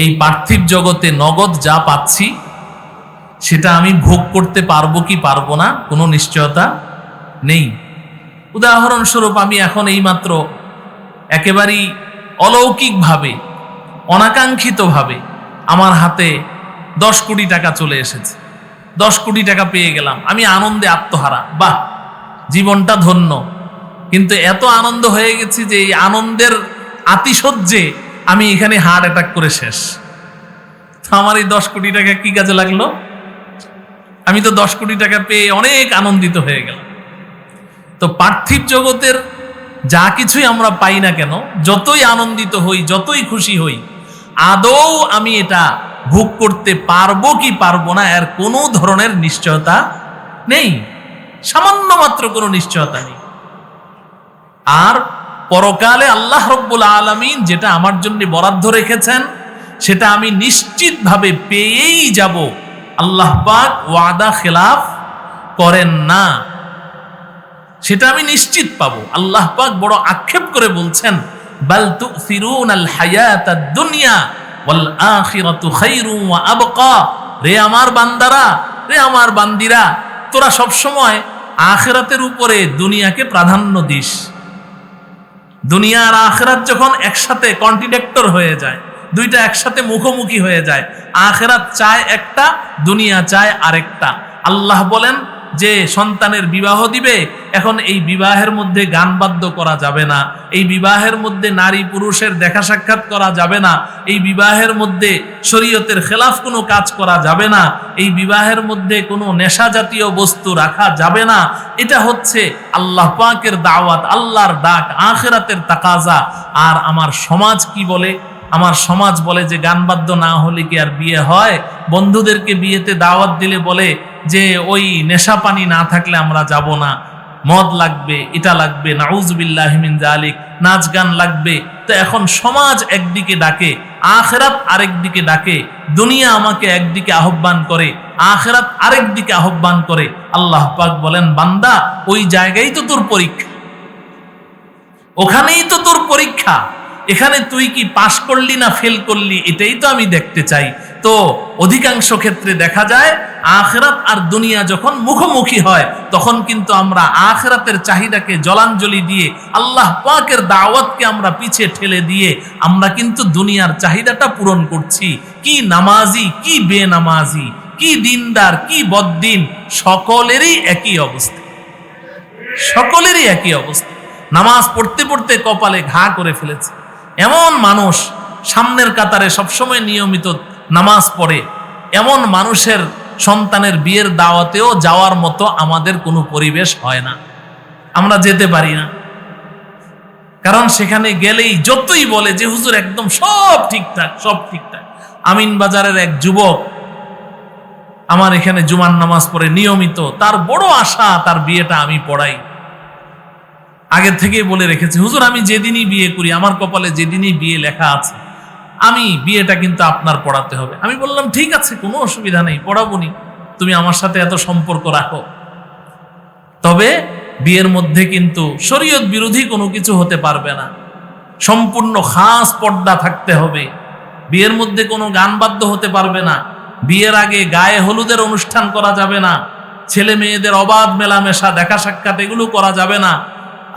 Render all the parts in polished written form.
এই পার্থিব জগতে নগদ যা পাচ্ছি সেটা আমি ভোগ করতে পারবো কি পারবো না কোনো নিশ্চয়তা নেই। উদাহরণস্বরূপ আমি এখন এইমাত্র একেবারেই অলৌকিকভাবে অনাকাঙ্ক্ষিতভাবে আমার হাতে 10 কোটি টাকা চলে এসেছে, 10 কোটি টাকা পেয়ে গেলাম, আমি আনন্দে আত্মহারা, বাহ জীবনটা ধন্য। কিন্তু এত আনন্দ হয়ে গেছি যে এই আনন্দের আতিশয্যে আমি এখানে হার্ট অ্যাটাক করে শেষ। তো আমার এই 10 কোটি টাকা কি কাজে লাগলো? আমি তো 10 কোটি টাকা পেয়ে অনেক আনন্দিত হয়ে গেলাম। তো পার্থিব জগতের যা কিছুই আমরা পাই না কেন, যতই আনন্দিত হই, যতই খুশি হই, আদৌ আমি এটা ভোগ করতে পারবো কি পারবো না এর কোনো ধরনের নিশ্চয়তা নেই, সামান্য মাত্র কোনো নিশ্চয়তা নেই। আর পরকালে আল্লাহ রব্বুল আলামিন যেটা আমার জন্য বরাদ্দ রেখেছেন সেটা আমি নিশ্চিতভাবে পেয়েই যাব। আল্লাহ পাক ওয়াদা খেলাফ করেন না, সেটা আমি নিশ্চিত পাবো। আল্লাহ পাক বড় আক্ষেপ করে বলছেন, বাল তুফিরুনাল হায়াতাদ দুনিয়া ওয়াল আখিরাতু খায়রুন ওয়া আবকা। রে আমার বান্দারা, রে আমার বান্দিরা, তোরা সব সময় আখিরাতের উপরে দুনিয়াকে প্রাধান্য দিস। দুনিয়া আর আখিরাত যখন একসাথে কন্ট্রাডিক্টর হয়ে যায়, দুইটা একসাথে মুখোমুখি হয়ে যায়, আখিরাত চায় একটা, দুনিয়া চায় আরেকটা। আল্লাহ বলেন যে সন্তানের বিবাহ দিবে, এখন এই বিবাহের মধ্যে গান বাদ্য করা যাবে না, এই বিবাহের মধ্যে নারী পুরুষের দেখা সাক্ষাৎ করা যাবে না, এই বিবাহের মধ্যে শরীয়তের খেলাফ কোনো কাজ করা যাবে না, এই বিবাহের মধ্যে কোনো নেশা জাতীয় বস্তু রাখা যাবে না। এটা হচ্ছে আল্লাহ পাকের দাওয়াত, আল্লাহর ডাক, আখিরাতের তাকাজা। আর আমার সমাজ কি বলে? আমার সমাজ বলে যে গান বাদ্য না হলে কি আর বিয়ে হয়? বন্ধুদেরকে বিয়েতে দাওয়াত দিলে বলে যে ওই নেশা পানি না থাকলে আমরা যাব না, মদ লাগবে, এটা লাগবে, নাউজুবিল্লাহি মিন যালিক, নাচ গান লাগবে। তো এখন সমাজ একদিকে ডাকে, আখিরাত আরেক দিকে ডাকে, দুনিয়া আমাকে একদিকে আহ্বান করে, আখিরাত আরেক দিকে আহ্বান করে। আল্লাহ পাক বলেন, বান্দা ওই জায়গায় তো তোর পরীক্ষা, ওখানেই তো তোর পরীক্ষা। এখানে তুই কি পাশ করলি না ফেল করলি এটাই তো আমি দেখতে চাই। তো অধিকাংশ ক্ষেত্রে দেখা যায় আখিরাত আর দুনিয়া যখন মুখোমুখি হয় তখন কিন্তু আমরা আখিরাতের চাহিদাকে জলাঞ্জলি দিয়ে, আল্লাহ পাকের দাওয়াতকে আমরা পিছে ঠেলে দিয়ে আমরা কিন্তু দুনিয়ার চাহিদাটা পূরণ করছি। কি নামাজি, কি বেনামাজি, কি দিনদার, কি বদ্দিন, সকলেরই একই অবস্থা, সকলেরই একই অবস্থা। নামাজ পড়তে পড়তে কপালে ঘা করে ফেলেছে এমন মানুষ, সামনের কাতারে সবসময় নিয়মিত নামাজ পড়ে এমন মানুষের সন্তানের বিয়ের দাওয়াতেও যাওয়ার মতো আমাদের কোনো পরিবেশ হয় না, আমরা যেতে পারি না। কারণ সেখানে গেলেই যতই বলে যে হুজুর একদম সব ঠিকঠাক, সব ঠিকঠাক। আমিন বাজারের এক যুবক আমার এখানে জুমার নামাজ পড়ে নিয়মিত, তার বড় আশা তার বিয়েটা আমি পড়াই। আগের থেকেই বলে রেখেছে, হুজুর আমি যেদিনই বিয়ে করি, আমার কপালে যেদিনই বিয়ে লেখা আছে, আমি বিয়েটা কিন্তু আপনার পড়াতে হবে। আমি বললাম ঠিক আছে, কোনো অসুবিধা নেই, পড়াবনি, তুমি আমার সাথে এত সম্পর্ক রাখো। তবে বিয়ের মধ্যে কিন্তু শরীয়ত বিরোধী কোনো কিছু হতে পারবে না, সম্পূর্ণ খাস পর্দা থাকতে হবে, বিয়ের মধ্যে কোনো গান বাদ্য হতে পারবে না, বিয়ের আগে গায়ে হলুদের অনুষ্ঠান করা যাবে না, ছেলে মেয়েদের অবাধ মেলামেশা, দেখা সাক্ষাৎ এগুলো করা যাবে না।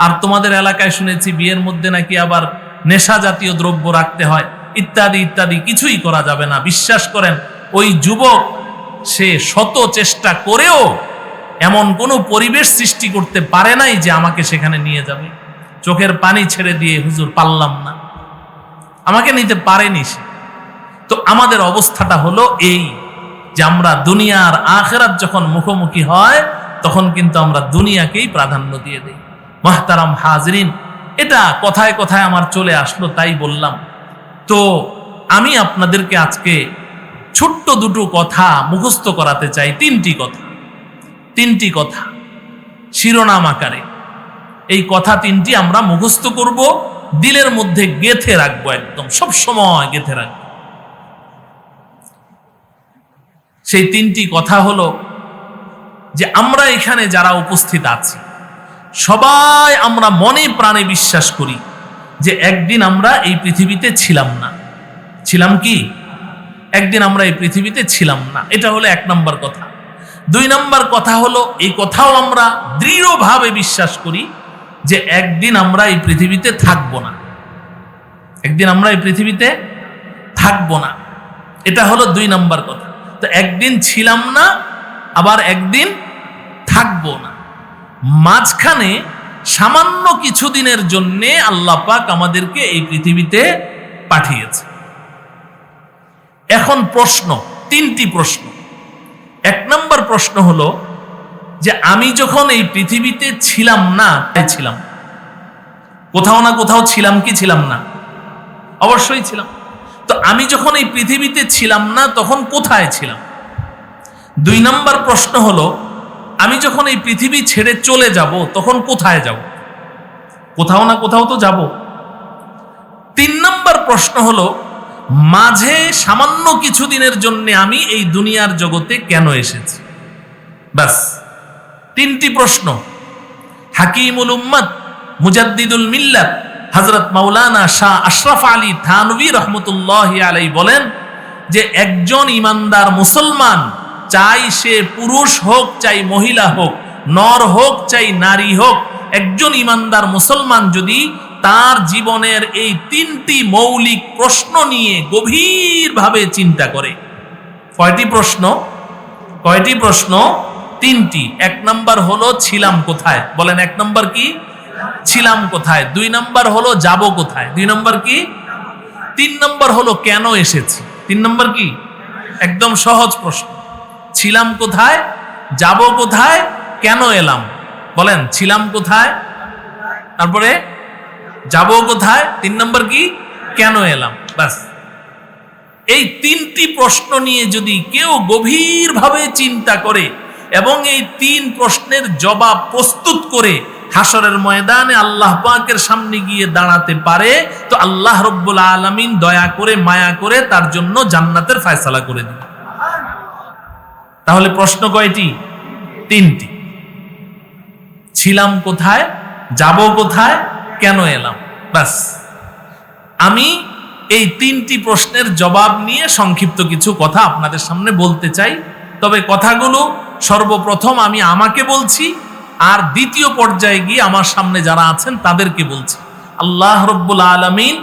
আর তোমাদের এলাকায় শুনেছি বিয়ের মধ্যে নাকি আবার নেশা জাতীয় দ্রব্য রাখতে হয়, ইত্যাদি ইত্যাদি, কিছুই করা যাবে না। বিশ্বাস করেন ওই যুবক সে শত চেষ্টা করেও এমন কোনো পরিবেশ সৃষ্টি করতে পারে নাই যে আমাকে সেখানে নিয়ে যাবে। চোখের পানি ছেড়ে দিয়ে, হুজুর পারলাম না, আমাকে নিতে পারেনি সে। তো আমাদের অবস্থাটা হলো এই যে আমরা দুনিয়ার আখিরাত যখন মুখোমুখি হয় তখন কিন্তু আমরা দুনিয়াকেই প্রাধান্য দিয়ে দিই। মুহতারাম হাজরিন, এটা কথায় কথায় আমার চলে আসলো তাই বললাম। তো আমি আপনাদেরকে আজকে ছোট্ট দুটো কথা মুখস্থ করাতে চাই, তিনটি কথা শিরোনাম আকারে। এই কথা তিনটি আমরা মুখস্থ করব, দিলের মধ্যে গেঁথে রাখবো, একদম সব সময় গেঁথে রাখবো। সেই তিনটি কথা হলো যে আমরা এখানে যারা উপস্থিত আছি সবাই আমরা মনে প্রাণে বিশ্বাস করি যে একদিন আমরা এই পৃথিবীতে ছিলাম না। ছিলাম কি? একদিন আমরা এই পৃথিবীতে ছিলাম না। এটা হলো 1 নম্বর কথা। 2 নম্বর কথা হলো, এই কথাও আমরা দৃঢ়ভাবে বিশ্বাস করি যে একদিন আমরা এই পৃথিবীতে থাকবো না, একদিন আমরা এই পৃথিবীতে থাকবো না। এটা হলো 2 নম্বর কথা। তো একদিন ছিলাম না, আবার একদিন থাকবো না, মাঝখানে সামান্য কিছুদিনের জন্যে আল্লাহ পাক আমাদেরকে এই পৃথিবীতে পাঠিয়েছে। এখন প্রশ্ন, 3টি প্রশ্ন। 1 নম্বর প্রশ্ন হলো যে আমি যখন এই পৃথিবীতে ছিলাম না, ছিলাম কোথাও না কোথাও, ছিলাম কি ছিলাম না? অবশ্যই ছিলাম। তো আমি যখন এই পৃথিবীতে ছিলাম না তখন কোথায় ছিলাম? 2 নম্বর প্রশ্ন হলো আমি যখন এই পৃথিবী ছেড়ে চলে যাব তখন কোথায় যাব? কোথাও না কোথাও তো যাব। 3 নম্বর প্রশ্ন হলো মাঝে সামান্য কিছুদিনের জন্য আমি এই দুনিয়ার জগতে কেন এসেছি? বাস 3টি প্রশ্ন। হাকিমুল উম্মত মুজাদ্দিদুল মিল্লাত হযরত মাওলানা শাহ আশরাফ আলী থানভী রহমতুল্লাহি আলাইহি বলেন যে একজন ইমানদার মুসলমান, চাই সে পুরুষ হোক চাই মহিলা হোক, নর হোক চাই নারী হোক, একজন ইমানদার মুসলমান যদি তার জীবনের এই 3টি মৌলিক প্রশ্ন নিয়ে গভীরভাবে চিন্তা করে। কয়টি প্রশ্ন? 3টি। 1 নম্বর হলো ছিলাম কোথায়? বলেন 1 নম্বর কি? ছিলাম কোথায়। 2 নম্বর হলো যাব কোথায়। 2 নম্বর কি? 3 নম্বর হলো কেন এসেছি। 3 নম্বর কি? একদম সহজ প্রশ্ন। ছিলাম কোথায়, যাব কোথায়, কেন এলাম? বলেন ছিলাম কোথায়, তারপরে যাব কোথায়, 3 নম্বর কি? কেন এলাম। বাস এই 3টি প্রশ্ন নিয়ে যদি কেউ গভীরভাবে চিন্তা করে এবং এই 3 প্রশ্নের জবাব প্রস্তুত করে হাসরের ময়দানে আল্লাহ পাকের সামনে গিয়ে দাঁড়াতে পারে, তো আল্লাহ রব্বুল আলামিন দয়া করে মায়া করে তার জন্য জান্নাতের ফয়সালা করে দিবেন। তাহলে প্রশ্ন কয়টি? 3টি। ছিলাম কোথায়, যাব কোথায়, কেন এলাম। বাস আমি এই 3টি প্রশ্নের জবাব নিয়ে সংক্ষিপ্ত কিছু কথা আপনাদের সামনে বলতে চাই। তবে কথাগুলো সর্বপ্রথম আমি আমাকে বলছি, আর দ্বিতীয় পর্যায়ে গিয়ে আমার সামনে যারা আছেন তাদেরকে বলছি। আল্লাহ রব্বুল আলামিন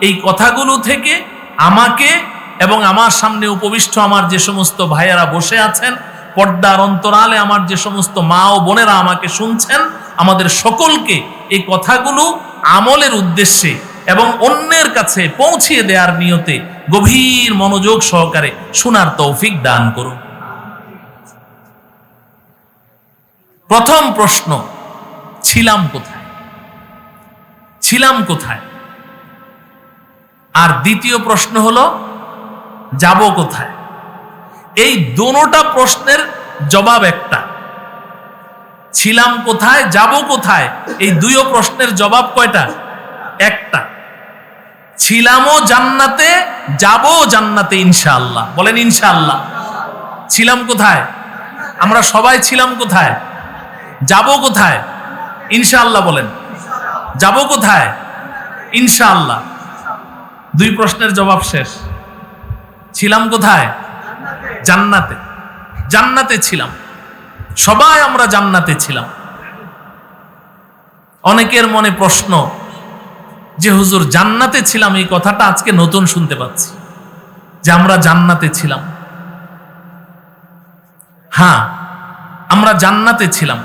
এই কথাগুলো থেকে আমাকে এবং আমার সামনে উপবিষ্ট আমার যে সমস্ত ভাইয়েরা বসে আছেন, পর্দার অন্তরালে আমার যে সমস্ত মা ও বোনেরা আমাকে শুনছেন, আমাদের সকলকে এই কথাগুলো আমলের উদ্দেশ্যে এবং অন্যের কাছে পৌঁছিয়ে দেওয়ার নিয়তে গভীর মনোযোগ সহকারে শোনার তৌফিক দান করুন। প্রথম প্রশ্ন, ছিলাম কোথায়? ছিলাম কোথায়? আর দ্বিতীয় প্রশ্ন হলো যাব কোথায়? এই দুটোটা প্রশ্নের জবাব একটা। ছিলাম কোথায়, যাব কোথায়, এই 2 প্রশ্নের জবাব কয়টা? একটা। ছিলামও জান্নাতে, যাবো জান্নাতে ইনশাআল্লাহ। বলেন ইনশাআল্লাহ। ছিলাম কোথায়? আমরা সবাই ছিলাম কোথায়? যাব কোথায়? ইনশাআল্লাহ। বলেন যাব কোথায়? ইনশাআল্লাহ। 2 প্রশ্নের জবাব শেষ। ছিলাম কোথায়? জান্নাতে। জান্নাতে ছিলাম, সবাই আমরা জান্নাতে ছিলাম। অনেকের মনে প্রশ্ন যে হুজুর জান্নাতে ছিলাম, এই কথাটা আজকে নতুন শুনতে পাচ্ছি যে আমরা জান্নাতে ছিলাম। হ্যাঁ, আমরা জান্নাতে ছিলাম।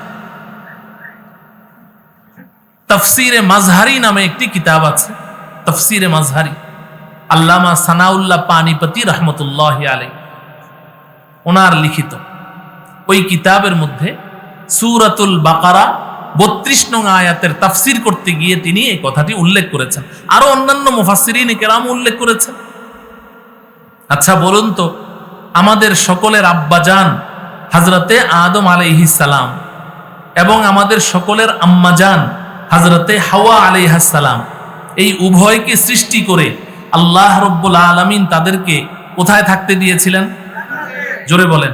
তাফসিরে মাজহারি নামে একটি কিতাব আছে, তাফসিরে মাজহারি, আল্লামা সানাউল্লাহ পানিপতি রহমতুল্লাহি আলাইহি ওনার লিখিত। ওই কিতাবের মধ্যে সূরাতুল বাকারা 32 নং আয়াতের তাফসির করতে গিয়ে তিনি এই কথাটি উল্লেখ করেছেন। আরো অন্যান্য মুফাসসিরিন কেরাম উল্লেখ করেছেন। আচ্ছা বলুন তো, আমাদের সকলের আব্বাজান হযরতে আদম আলাইহিস সালাম এবং আমাদের সকলের আম্মাজান হযরতে হাওয়া আলাইহাস সালাম, এই উভয়কে সৃষ্টি করে আল্লাহ রব্বুল আলামিন তাদেরকে কোথায় থাকতে দিয়েছিলেন? জোরে বলেন।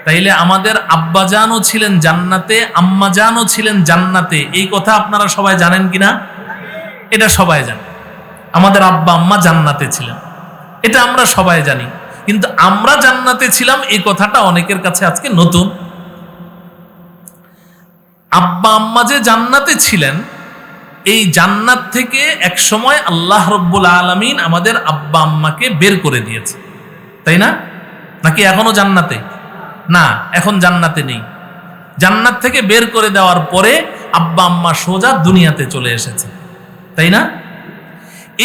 তাইলে আমাদের আব্বাজানও ছিলেন জান্নাতে, আম্মাজানও ছিলেন জান্নাতে। এই কথা আপনারা সবাই জানেন কিনা? এটা সবাই জানে। আমাদের আব্বা আম্মা জান্নাতে ছিলেন, এটা আমরা সবাই জানি। কিন্তু আমরা জান্নাতে ছিলাম এই কথাটা অনেকের কাছে আজকে নতুন। আব্বা আম্মা যে জান্নাতে ছিলেন, এই জান্নাত থেকে এক সময় আল্লাহ রব্বুল আলামিন আমাদের আব্বা আম্মাকে বের করে দিয়েছে, তাই না? নাকি এখনো জান্নাতে? না, এখন জান্নাতে নেই। জান্নাত থেকে বের করে দেওয়ার পরে আব্বা আম্মা সোজা দুনিয়াতে চলে এসেছে, তাই না?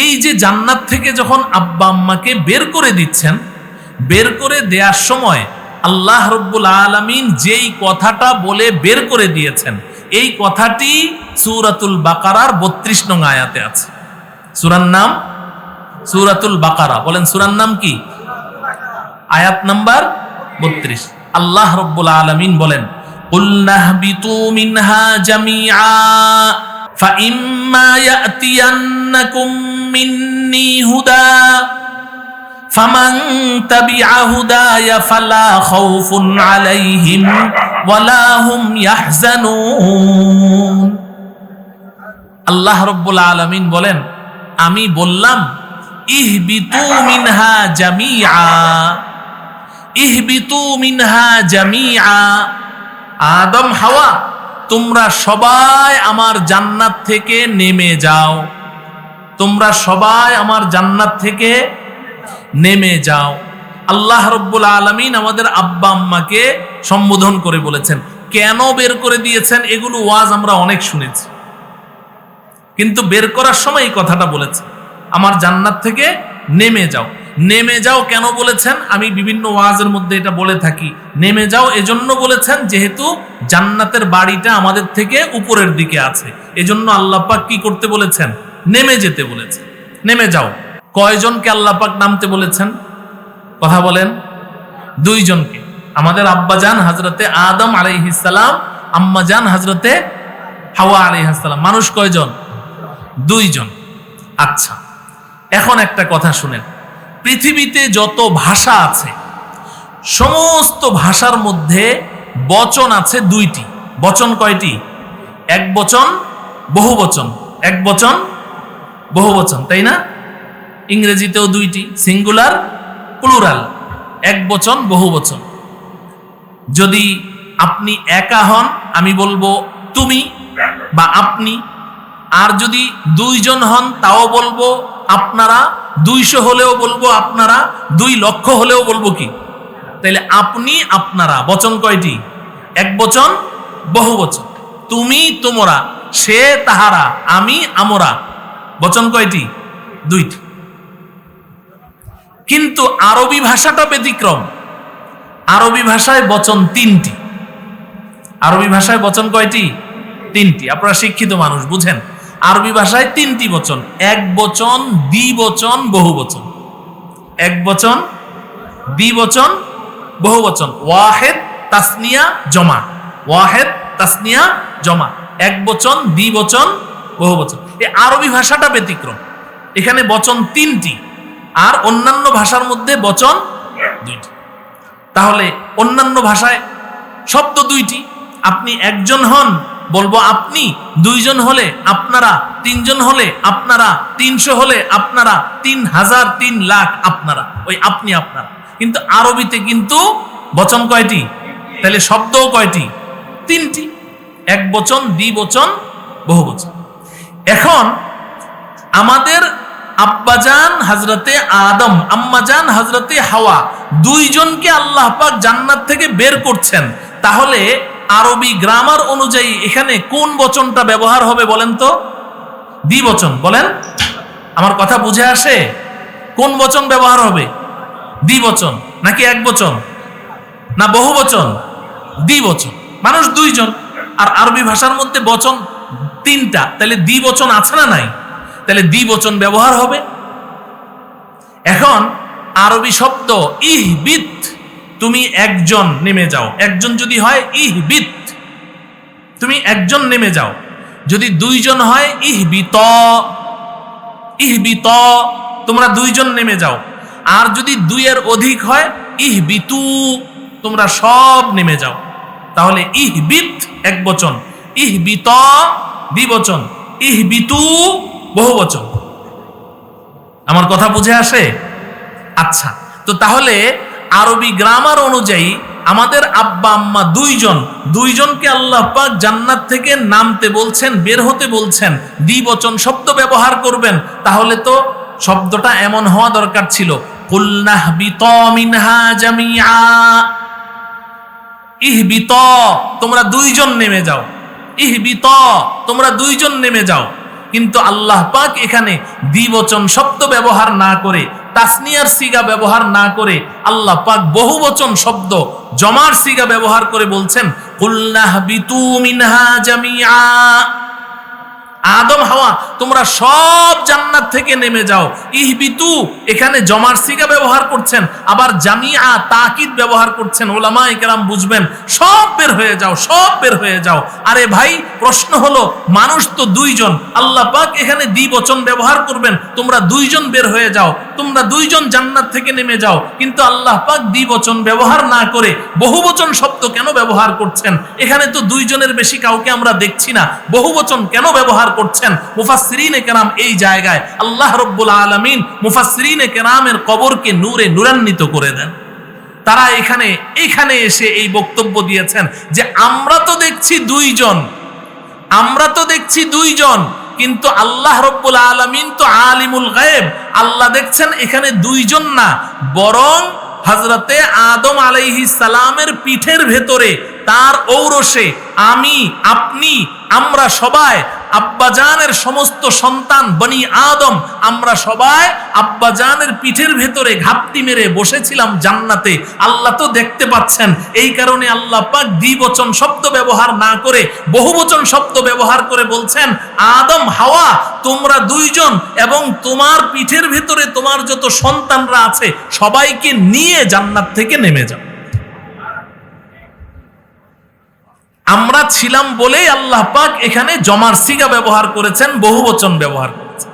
এই যে জান্নাত থেকে যখন আব্বা আম্মাকে বের করে দিচ্ছেন, বের করে দেওয়ার সময় আল্লাহ রব্বুল আলামিন যেই কথাটা বলে বের করে দিয়েছেন, এই কথাটি সূরাতুল বাকারার 32 নং আয়াতে আছে। সূরার নাম সূরাতুল বাকারা। বলেন সূরার নাম কি? আয়াত নাম্বার 32। আল্লাহ রব্বুল আলামিন বলেন, কুলনা হাবিতু মিনহা জামিআ ফাইম্মা ইয়াতিয়ান্নাকুম মিন্নী হুদা ফামান তাবিআ হুদায়া ফালা খাউফুন আলাইহিম ওয়ালা হুম ইয়াহজানুন। আল্লাহ রব্বুল আলামিন বলেন, আমি বললাম ইহবিতু মিনহা জামিআ, ইহবিতু মিনহা জামিআ, আদম হাওয়া তোমরা সবাই আমার জান্নাত থেকে নেমে যাও, তোমরা সবাই আমার জান্নাত থেকে নেমে যাও। আল্লাহ রব্বুল আলামিন আমাদের আব্বা আম্মাকে সম্বোধন করে বলেছেন। কেন বের করে দিয়েছেন এগুলো ওয়াজ আমরা অনেক শুনেছি, কিন্তু বের করার সময় এই কথাটা বলেছে, আমার জান্নাত থেকে নেমে যাও। নেমে যাও কেন বলেছেন? আমি বিভিন্ন ওয়াজের মধ্যে এটা বলে থাকি। নেমে যাও এজন্য বলেছেন যেহেতু জান্নাতের বাড়িটা আমাদের থেকে উপরের দিকে আছে, এজন্য আল্লাহ পাক কি করতে বলেছেন? নেমে যেতে বলেছেন। নেমে যাও। কয়জনকে আল্লাহ পাক নামতে বলেছেন? কথা বলেন। 2 জনকে। আমাদের আব্বাজান হযরতে আদম আলাইহিস সালাম, আম্মাজান হযরতে হাওয়া আলাইহিস সালাম। মানুষ কয়জন? 2 জন। আচ্ছা, এখন একটা কথা শুনেন। পৃথিবীতে যত ভাষা আছে, সমস্ত ভাষার মধ্যে বচন আছে 2টি। বচন কয়টি? এক বচন, বহু বচন। এক বচন, বহু বচন, তাই না? ইংরেজিতেও 2টি, সিঙ্গুলার, প্লুরাল। এক বচন, বহু বচন। যদি আপনি একা হন, আমি বলবো তুমি বা আপনি। আর যদি 2 জন হন, তাও বলবো আপনারা। 200 হলেও বলবো আপনারা, 2 লক্ষ হলেও বলবো কি? তাইলে আপনি, আপনারা, বচন কয়টি? এক বচন, বহু বচন। তুমি, তোমরা, সে, তাহারা, আমি, আমরা, বচন কয়টি? 2টি। কিন্তু আরবি ভাষাটা ব্যতিক্রম। আরবি ভাষায় বচন 3টি। আরবি ভাষায় বচন কয়টি? 3টি। আপনারা শিক্ষিত মানুষ, বুঝেন। আরবি ভাষায় 3টি বচন: এক বচন, দ্বিবচন, বহু বচন। এক বচন, দ্বিবচন, বহু বচন। ওয়াহেদ, তাসনিয়া, জমা। ওয়াহেদ, তাসনিয়া, জমা। এক বচন, দ্বিবচন, বহু বচন। এই আরবি ভাষাটা ব্যতিক্রম। এখানে বচন 3টি, আর অন্যান্য ভাষার মধ্যে বচন 2টি। তাহলে অন্যান্য ভাষায় শব্দ 2টি। আপনি একজন হন, বলবো আপনি। 2 জন হলে আপনারা, 3 জন হলে আপনারা, 300 হলে আপনারা, 3000, 3 লাখ আপনারা। ওই আপনি, আপনারা। কিন্তু আরবিতে কিন্তু বচন কয়টি? তাহলে শব্দও কয়টি? 3টি। এক বচন, দ্বিবচন, বহু বচন। এখন আমাদের আব্বাজান হযরতে আদম, আম্মাজান হযরতে হাওয়া, 2 জনকে আল্লাহ পাক জান্নাত থেকে বের করছেন। তাহলে আরবি গ্রামার অনুযায়ী এখানে কোন বচনটা ব্যবহার হবে বলেন তো? দ্বিবচন। বলেন, আমার কথা বুঝে আসে? কোন বচন ব্যবহার হবে? দ্বিবচন। নাকি এক বচন? না বহু বচন? দ্বিবচন। মানুষ 2 জন, আর আরবি ভাষার মধ্যে বচন 3টা, তাহলে দ্বিবচন আছে না নাই? তাহলে দ্বিবচন ব্যবহার হবে। এখন আরবি শব্দ ইহবিত, তুমি একজন নেমে যাও। একজন যদি হয় ইহবিত, তুমি একজন নেমে যাও। যদি 2 জন হয় ইহবিত, ইহবিত, তোমরা 2 জন নেমে যাও। আর যদি 2 এর অধিক হয় ইহবিতু, তোমরা সব নেমে যাও। তাহলে ইহবিত এক বচন, ইহবিত দ্বিবচন, ইহবিতু বহু বচন। আমার কথা বুঝে আসে? আচ্ছা, তো তো তাহলে আরবি গ্রামার অনুযায়ী আমাদের আব্বা আম্মা দুইজনকে আল্লাহ পাক জান্নাত থেকে নামতে বলছেন, বের হতে বলছেন, দ্বিবচন শব্দ ব্যবহার করবেন। তাহলে তো শব্দটা এমন হওয়া দরকার ছিল, কুলনাহবিতা মিনহা জামিআ, ইহবিতা তোমরা দুইজন নেমে যাও, ইহবিতা তোমরা দুইজন নেমে যাও। কিন্তু আল্লাহ পাক এখানে দ্বিবচন শব্দ ব্যবহার না করে, তাসনিয়ার সিগা ব্যবহার না করে আল্লাহ পাক বহুবচন শব্দ জমার সিগা ব্যবহার করে বলছেন, কুলনাহবিতু মিনহা জামিআ, আদম হাওয়া তোমরা সব জান্নাত থেকে নেমে যাও। ইহবিতু এখানে জমার সিগা ব্যবহার করছেন, আবার জামিআ তাকিদ ব্যবহার করছেন। উলামায়ে কেরাম বুঝবেন, সব বের হয়ে যাও, সব বের হয়ে যাও। আরে ভাই, প্রশ্ন হলো মানুষ তো দুইজন, আল্লাহ পাক এখানে দ্বিবচন ব্যবহার করবেন, তোমরা দুইজন বের হয়ে যাও, তোমরা দুইজন জান্নাত থেকে নেমে যাও। কিন্তু আল্লাহ পাক দ্বিবচন ব্যবহার না করে বহুবচন শব্দ কেন ব্যবহার করছেন? এখানে তো দুইজনের বেশি কাউকে আমরা দেখছি না, বহুবচন কেন ব্যবহার করছেন? মুফাসসিরিনে কেরাম এই জায়গায় আল্লাহ রাব্বুল আলামিন মুফাসসিরিনে কেরামের কবরকে নূরে নূরান্বিত করে দেন। তারা এখানে এসে এই বক্তব্য দিয়েছেন যে আমরা তো দেখছি দুইজন, কিন্তু আল্লাহ রাব্বুল আলামিন তো আলিমুল গায়ব, আল্লাহ দেখছেন এখানে দুইজন না, বরং হযরতে আদম আলাইহিস সালামের পিঠের ভেতরে, তার ঔরসে আমি, আপনি, আমরা সবাই আব্বাজানের সমস্ত সন্তান বনি আদম, আমরা সবাই আব্বাজানের পিঠের ভেতরে ঘাপটি মেরে বসেছিলাম জান্নাতে। আল্লাহ তো দেখতে পাচ্ছেন, এই কারণে আল্লাহ পাক দ্বিবচন শব্দ ব্যবহার না করে বহুবচন শব্দ ব্যবহার করে বলছেন, আদম হাওয়া তোমরা দুইজন এবং তোমার পিঠের ভেতরে তোমার যত সন্তানরা আছে সবাইকে নিয়ে জান্নাত থেকে নেমে যাও। আমরা ছিলাম বলেই আল্লাহ পাক এখানে জমার সিগা ব্যবহার করেছেন, বহুবচন ব্যবহার করেছেন।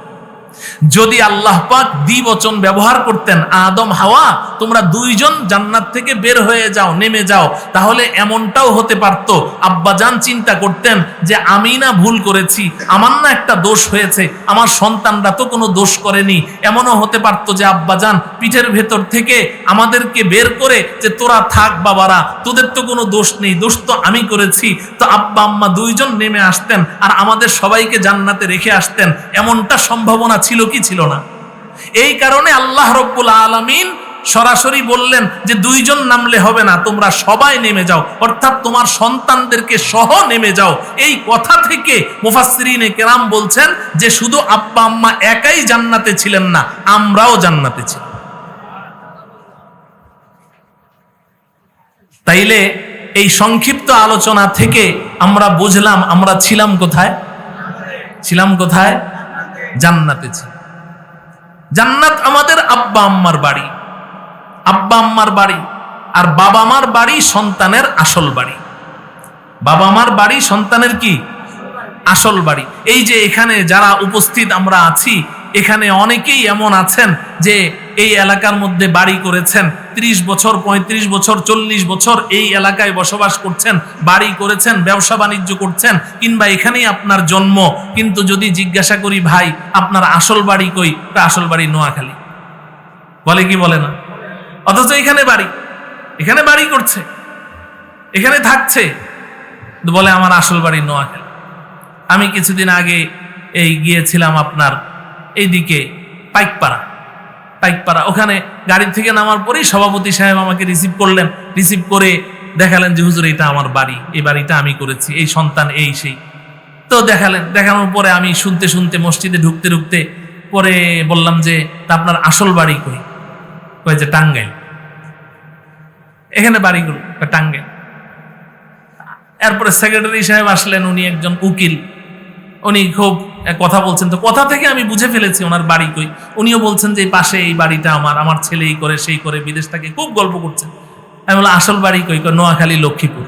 যদি আল্লাহ পাক দ্বিবচন ব্যবহার করতেন, আদম হাওয়া তোমরা দুইজন জান্নাত থেকে বের হয়ে যাও, নেমে যাও, তাহলে এমনটাও হতে পারত আব্বাজান চিন্তা করতেন যে আমি না ভুল করেছি, আমার না একটা দোষ হয়েছে, আমার সন্তানরা তো কোনো দোষ করেনি। এমনও হতে পারত যে আব্বাজান পিঠের ভেতর থেকে আমাদেরকে বের করে যে তোরা থাক বাবারা, তোদের তো কোনো দোষ নেই, দোষ তো আমি করেছি। তো আব্বা আম্মা দুইজন নেমে আসতেন আর আমাদের সবাইকে জান্নাতে রেখে আসতেন। এমনটা সম্ভাবনা ছিল কি ছিল না? এই কারণে আল্লাহ রাব্বুল আলামিন সরাসরি বললেন যে দুইজন নামলে হবে না, তোমরা সবাই নেমে যাও, অর্থাৎ তোমার সন্তানদেরকে সহ নেমে যাও। এই কথা থেকে মুফাসসিরিনে কেরাম বলছেন যে শুধু আব্বা আম্মা একাই জান্নাতে ছিলেন না, আমরাও জান্নাতে ছিলাম। তাইলে এই সংক্ষিপ্ত আলোচনা থেকে আমরা বুঝলাম আমরা ছিলাম কোথায়? জান্নাতে ছিল। জান্নাত আমাদের আব্বা আম্মার বাড়ি, আব্বা আম্মার বাড়ি, আর বাবা মার বাড়ি সন্তানের আসল বাড়ি। বাবা মার বাড়ি সন্তানের কি? আসল বাড়ি। এই যে এখানে যারা উপস্থিত আমরা আছি, এখানে অনেকেই এমন আছেন যে এই এলাকার মধ্যে বাড়ি করেছেন, 30 বছর, 35 বছর, 40 বছর এই এলাকায় বসবাস করছেন, বাড়ি করেছেন, ব্যবসা বাণিজ্য করছেন, কিংবা এখানেই আপনার জন্ম। কিন্তু যদি জিজ্ঞাসা করি, ভাই আপনার আসল বাড়ি কই? আসল বাড়ি নোয়াখালী। বলে কি বলে না? অথচ এখানে বাড়ি করছে, এখানে থাকছে, বলে আমার আসল বাড়ি নোয়াখালী। আমি কিছুদিন আগে গিয়েছিলাম আপনার এইদিকে পাইকপাড়া, ওখানে গাড়ি থেকে নামার পরেই সভাপতি সাহেব আমাকে রিসিভ করলেন, রিসিভ করে দেখালেন যে হুজুর এটা আমার বাড়ি, এই বাড়িটা আমি করেছি, এই সন্তান এই সেই। তো দেখানোর পরে আমি শুনতে মসজিদে ঢুকতে পরে বললাম যে তা আপনার আসল বাড়ি কই? কই যে টাঙ্গাইল। এখানে বাড়িগুলো টাঙ্গাইল। এরপরে সেক্রেটারি সাহেব আসলেন, উনি একজন উকিল, উনি খুব কথা বলছেন। তো কথা থেকে আমি বুঝে ফেলেছি ওনার বাড়ি কই। উনিও বলছেন যে পাশে এই বাড়িটা আমার ছেলে এই করে সেই করে, বিদেশ থেকে খুব গল্প করছেন। আমি বললাম আসল বাড়ি কই? নোয়াখালী, লক্ষ্মীপুর।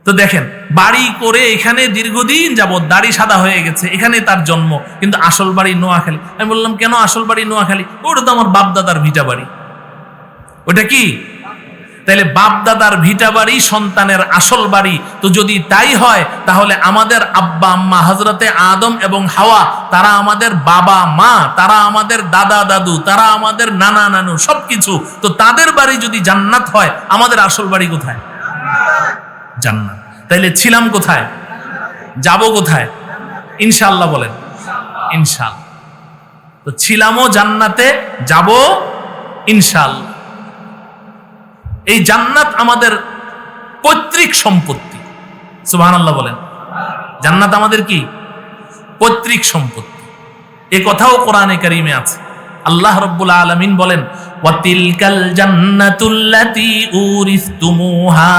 তো দেখেন, বাড়ি করে এখানে দীর্ঘদিন যাবৎ, দাড়ি সাদা হয়ে গেছে, এখানে তার জন্ম, কিন্তু আসল বাড়ি নোয়াখালী। আমি বললাম কেন আসল বাড়ি নোয়াখালী? ওটা তো আমার বাপ দাদার ভিটা বাড়ি। ওটা কি? তাহলে বাপ দাদার ভিটা বাড়ি সন্তানের আসল বাড়ি। তো যদি তাই হয় তাহলে আমাদের আব্বা আম্মা হযরতে আদম এবং হাওয়া তারা আমাদের বাবা মা, তারা আমাদের দাদা দাদু, তারা আমাদের নানা নানু সবকিছু। তো তাদের বাড়ি যদি জান্নাত হয়, আমাদের আসল বাড়ি কোথায়? জান্নাত। তাইলে ছিলাম কোথায়? যাব কোথায়? ইনশাআল্লাহ বলেন ইনশাআল্লাহ। তো ছিলামও জান্নাতে, যাব ইনশাআল্লাহ। এই জান্নাত আমাদের পৈতৃক সম্পত্তি। সুবহানাল্লাহ বলেন। জান্নাত আমাদের কি? পৈতৃক সম্পত্তি। এ কথাও কোরআনে কারীমে আছে। আল্লাহ রাব্বুল আলামিন বলেন, ওয়াতিলকাল জান্নাতুল্লাতী উরিসতুমুহা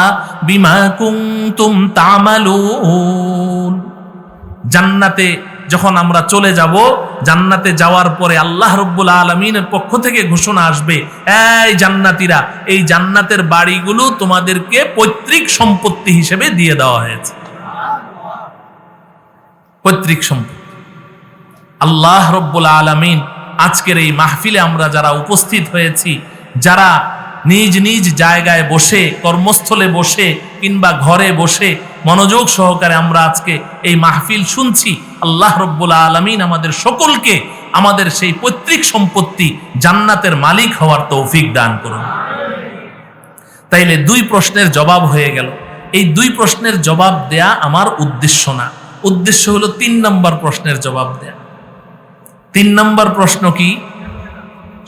বিমা কুনতুম তা'মালুন। জান্নাতে যখন আমরা চলে যাব, জান্নাতে যাওয়ার পরে আল্লাহ রাব্বুল আলামিনের পক্ষ থেকে ঘোষণা আসবে, এই জান্নাতীরা, এই জান্নাতের বাড়িগুলো তোমাদেরকে পৈতৃক সম্পত্তি হিসেবে দিয়ে দেওয়া হয়েছে। পৈতৃক সম্পত্তি। আল্লাহ রাব্বুল আলামিন আজকের এই মাহফিলে আমরা যারা উপস্থিত হয়েছি, যারা নিজ নিজ জায়গায় বসে, কর্মস্থলে বসে কিংবা ঘরে বসে মনোযোগ সহকারে আমরা আজকে এই মাহফিল শুনছি, আল্লাহ রাব্বুল আলামিন আমাদের সকলকে আমাদের সেই পৈতৃক সম্পত্তি জান্নাতের মালিক হওয়ার তৌফিক দান করুন। তাইলে দুই প্রশ্নের জবাব হয়ে গেল। এই দুই প্রশ্নের জবাব দেয়া আমার উদ্দেশ্য না, উদ্দেশ্য হলো 3 নম্বর প্রশ্নের জবাব দেয়া। 3 নম্বর প্রশ্ন কি?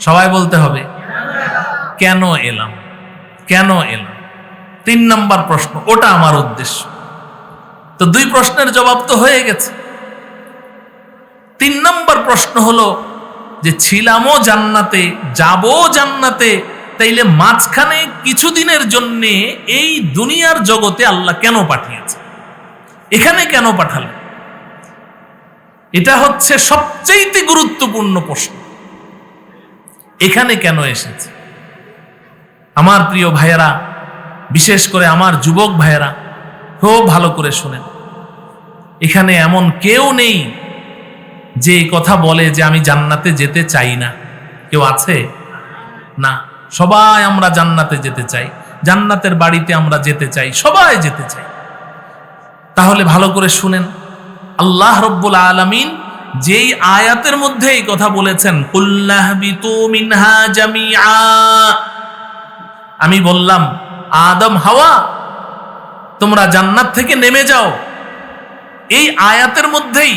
সবাই বলতে হবে, কেন এলাম? কেন এলাম? 3 নম্বর প্রশ্ন, ওটা আমার উদ্দেশ্য। তো দুই প্রশ্নের জবাব তো হয়ে গেছে। 3 নম্বর প্রশ্ন হলো যে ছিলামও জান্নাতে, যাবো জান্নাতে, তাইলে মাঝখানে কিছুদিনের জন্য এই দুনিয়ার জগতে আল্লাহ কেন পাঠিয়েছে? এখানে কেন পাঠালেন? এটা হচ্ছে সবচেয়ে গুরুত্বপূর্ণ প্রশ্ন। এখানে কেন এসেছে? আমার প্রিয় ভাইয়েরা, বিশেষ করে আমার যুবক ভাইয়েরা, খুব ভালো করে শুনেন। এখানে এমন কেউ নেই যে কথা বলে যে আমি জান্নাতে যেতে চাই না। কেউ আছে? না, সবাই আমরা জান্নাতে যেতে চাই, জান্নাতের বাড়িতে আমরা যেতে চাই, সবাই যেতে চাই। তাহলে ভালো করে শুনেন, আল্লাহ রাব্বুল আলামিন যেই আয়াতের মধ্যে এই কথা বলেছেন, কুল্লাহবিতু মিনহা জামিআ, আমি বললাম আদম হাওয়া তোমরা জান্নাত থেকে নেমে যাও, এই আয়াতের মধ্যেই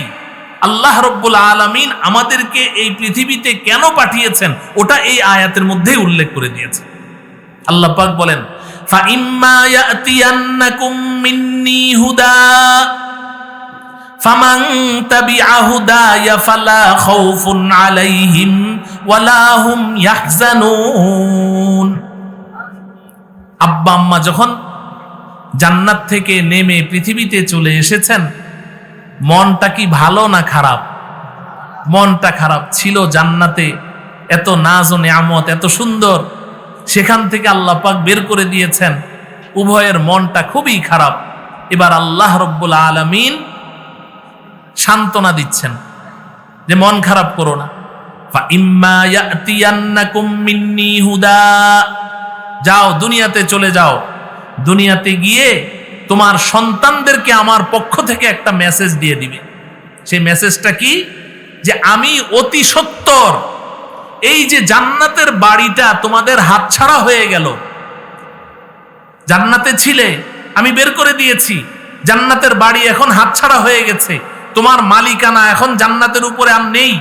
আল্লাহ রাব্বুল আলামিন আমাদেরকে এই পৃথিবীতে কেন পাঠিয়েছেন ওটা এই আয়াতের মধ্যেই উল্লেখ করে দিয়েছে। আল্লাহ পাক বলেন, ফাইম্মা ইয়াতিয়ান্নাকুম মিন্নী হুদা ফামান তাবিআ হুদায়া ফালা খাউফুন আলাইহিম ওয়ালা হুম ইয়াহজানুন। আব্বা আম্মা যখন জান্নাত থেকে নেমে পৃথিবীতে চলে এসেছেন, মনটা কি ভালো না খারাপ? মনটা খারাপ ছিল। জান্নাতে এত নাজ ও নিয়ামত, এত সুন্দর, সেখান থেকে আল্লাহ পাক বের করে দিয়েছেন, উভয়ের মনটা খুবই খারাপ। এবার আল্লাহ রাব্বুল আলামিন সান্ত্বনা দিচ্ছেন যে মন খারাপ করো না। ফাইম্মা ইয়াতিয়ান্নাকুম মিন্নী হুদা, যাও দুনিয়াতে চলে যাও, দুনিয়াতে গিয়ে তোমার সন্তানদেরকে আমার পক্ষ থেকে একটা মেসেজ দিয়ে দিবে। সেই মেসেজটা কি? যে আমি অতি সত্বর এই যে জান্নাতের বাড়িটা তোমাদের হাতছাড়া হয়ে গেল, জান্নাতে ছিলে আমি বের করে দিয়েছি, জান্নাতের বাড়ি এখন হাতছাড়া হয়ে গেছে, তোমার মালিকানা এখন জান্নাতের উপরে আর নেই।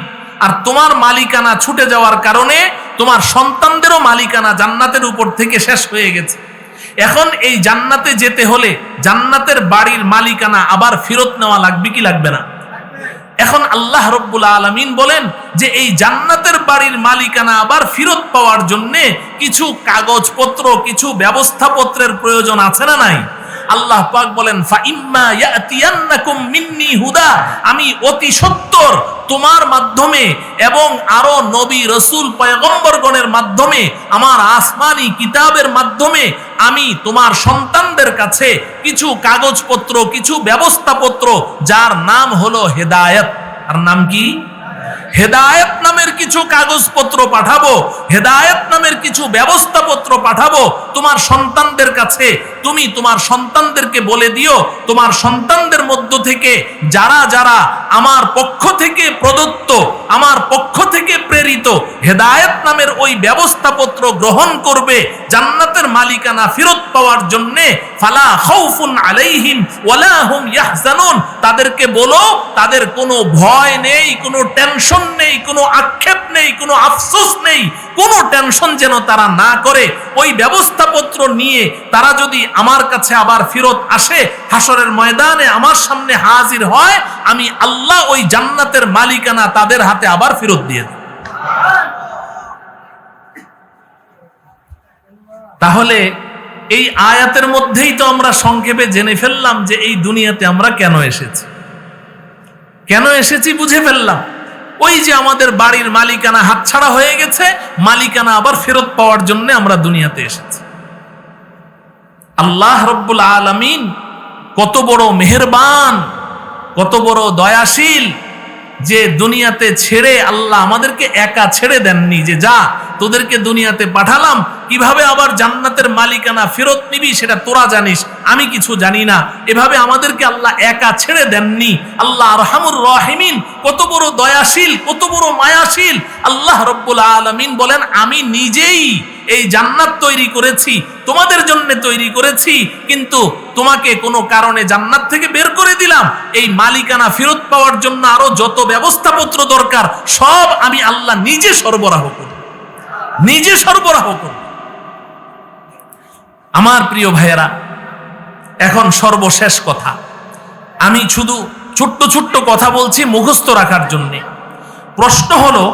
আর তোমার মালিকানা ছুটে যাওয়ার কারণে তোমার সন্তানদেরও মালিকানা জান্নাতের উপর থেকে শেষ হয়ে গেছে। এখন এই জান্নাতে যেতে হলে জান্নাতের বাড়ির মালিকানা আবার ফেরত নেওয়া লাগবে কি লাগবে না? এখন আল্লাহ রাব্বুল আলামিন বলেন যে এই জান্নাতের বাড়ির মালিকানা আবার ফেরত পাওয়ার জন্য কিছু কাগজপত্র, কিছু ব্যবস্থাপত্রের প্রয়োজন আছে না নাই? আল্লাহ পাক বলেন, ফাইম্মা ইয়াতিয়ান্নাকুম মিন্নী হুদা, আমি অতি সত্বর তোমার মাধ্যমে এবং আরো নবী রাসূল পয়গম্বরগণের মাধ্যমে, আমার আসমানি কিতাবের মাধ্যমে আমি তোমার সন্তানদের কাছে কিছু কাগজপত্র, কিছু ব্যবস্থাপত্র, যার নাম হলো হেদায়েত। আর নাম কি? হেদায়েত নামের কিছু কাগজপত্র পাঠাবো, হেদায়েত নামের কিছু ব্যবস্থাপত্র পাঠাবো তোমার সন্তানদের কাছে। তুমি তোমার সন্তানদেরকে বলে দিও, তোমার সন্তানদের মধ্য থেকে যারা যারা আমার পক্ষ থেকে প্রদত্ত, আমার পক্ষ থেকে প্রেরিত হেদায়েত নামের ওই ব্যবস্থাপত্র গ্রহণ করবে জান্নাতের মালিকানা ফেরত পাওয়ার জন্যে, ফালা খাউফুন আলাইহিম ওয়ালা হুম ইয়াহজানুন, তাদেরকে বলো তাদের কোনো ভয় নেই, কোনো টেনশন নেই, কোনো আক্ষেপ নেই, কোনো আফসোস নেই, কোনো টেনশন যেন তারা না করে। ওই ব্যবস্থাপত্র নিয়ে তারা যদি আমার কাছে আবার ফেরত আসে, হাসরের ময়দানে আমার সামনে হাজির হয়, আমি আল্লাহ ওই জান্নাতের মালিকানা তাদের হাতে আবার ফেরত দিয়ে দেব। তাহলে এই আয়াতের মধ্যেই তো আমরা সংক্ষেপে জেনে ফেললাম যে এই দুনিয়াতে আমরা কেন এসেছি। কেন এসেছি বুঝে ফেললাম। ওই যে আমাদের বাড়ির মালিকানা হাতছাড়া হয়ে গেছে, মালিকানা আবার ফেরত পাওয়ার জন্য আমরা দুনিয়াতে এসেছি। আল্লাহ রব্বুল আলামিন কত বড় মেহেরবান, কত বড় দয়াশীল, যে দুনিয়াতে ছেড়ে আল্লাহ আমাদেরকে একা ছেড়ে দেননি, যে যা তোদেরকে দুনিয়াতে পাঠালাম, কিভাবে আবার জান্নাতের মালিকানা ফেরত নিবি সেটা তোরা জানিস, আমি কিছু জানি না। এভাবে আমাদেরকে আল্লাহ একা ছেড়ে দেননি। আল্লাহ আরহামুর রাহিমিন, কত বড় দয়াশীল, কত বড় মায়াশীল। আল্লাহ রব্বুল আলামিন বলেন, আমি নিজেই এই জান্নাত তৈরি করেছি, তোমাদের জন্য তৈরি করেছি, কিন্তু তোমাকে কোনো কারণে জান্নাত থেকে বের করে দিলাম। এই মালিকানা ফেরত পাওয়ার জন্য আরো যত ব্যবস্থাপত্র দরকার সব আমি আল্লাহ নিজে সরবরাহ করি, নিজে সরবরাহ করি। আমার প্রিয় ভাইয়েরা, এখন সর্বশেষ কথা, আমি শুধু ছোট্ট ছোট্ট কথা বলছি মুখস্থ রাখার জন্য। প্রশ্ন হলো,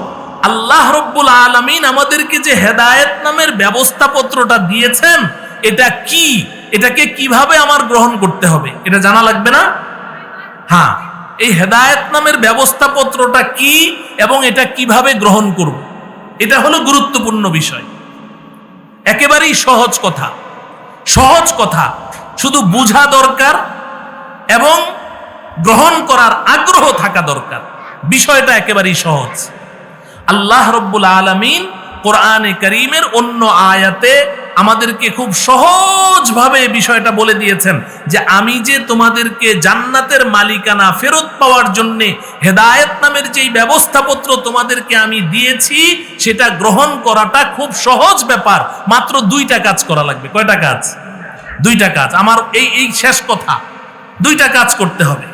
আল্লাহ রব্বুল আলামিন আমাদেরকে যে হেদায়েত নামের ব্যবস্থাপত্রটা দিয়েছেন, এটা কি? এটাকে কিভাবে আমার গ্রহণ করতে হবে এটা জানা লাগবে না? হ্যাঁ, এই হেদায়েত নামের ব্যবস্থাপত্রটা কি এবং এটা কিভাবে গ্রহণ করব, এটা হলো গুরুত্বপূর্ণ বিষয়। একেবারেই সহজ কথা, সহজ কথা, শুধু বুঝা দরকার এবং গ্রহণ করার আগ্রহ থাকা দরকার। বিষয়টা একেবারেই সহজ। আল্লাহ রব্বুল আলামিন কোরআনে কারীমের অন্য আয়াতে আমাদেরকে খুব সহজভাবে বিষয়টা বলে দিয়েছেন যে আমি যে তোমাদেরকে জান্নাতের মালিকানা ফেরত পাওয়ার জন্য হেদায়েত নামের যেই ব্যবস্থাপত্র তোমাদেরকে আমি দিয়েছি, সেটা গ্রহণ করাটা খুব সহজ ব্যাপার। মাত্র দুইটা কাজ করা লাগবে। কয়টা কাজ? দুইটা কাজ। আমার এই শেষ কথা, দুইটা কাজ করতে হবে।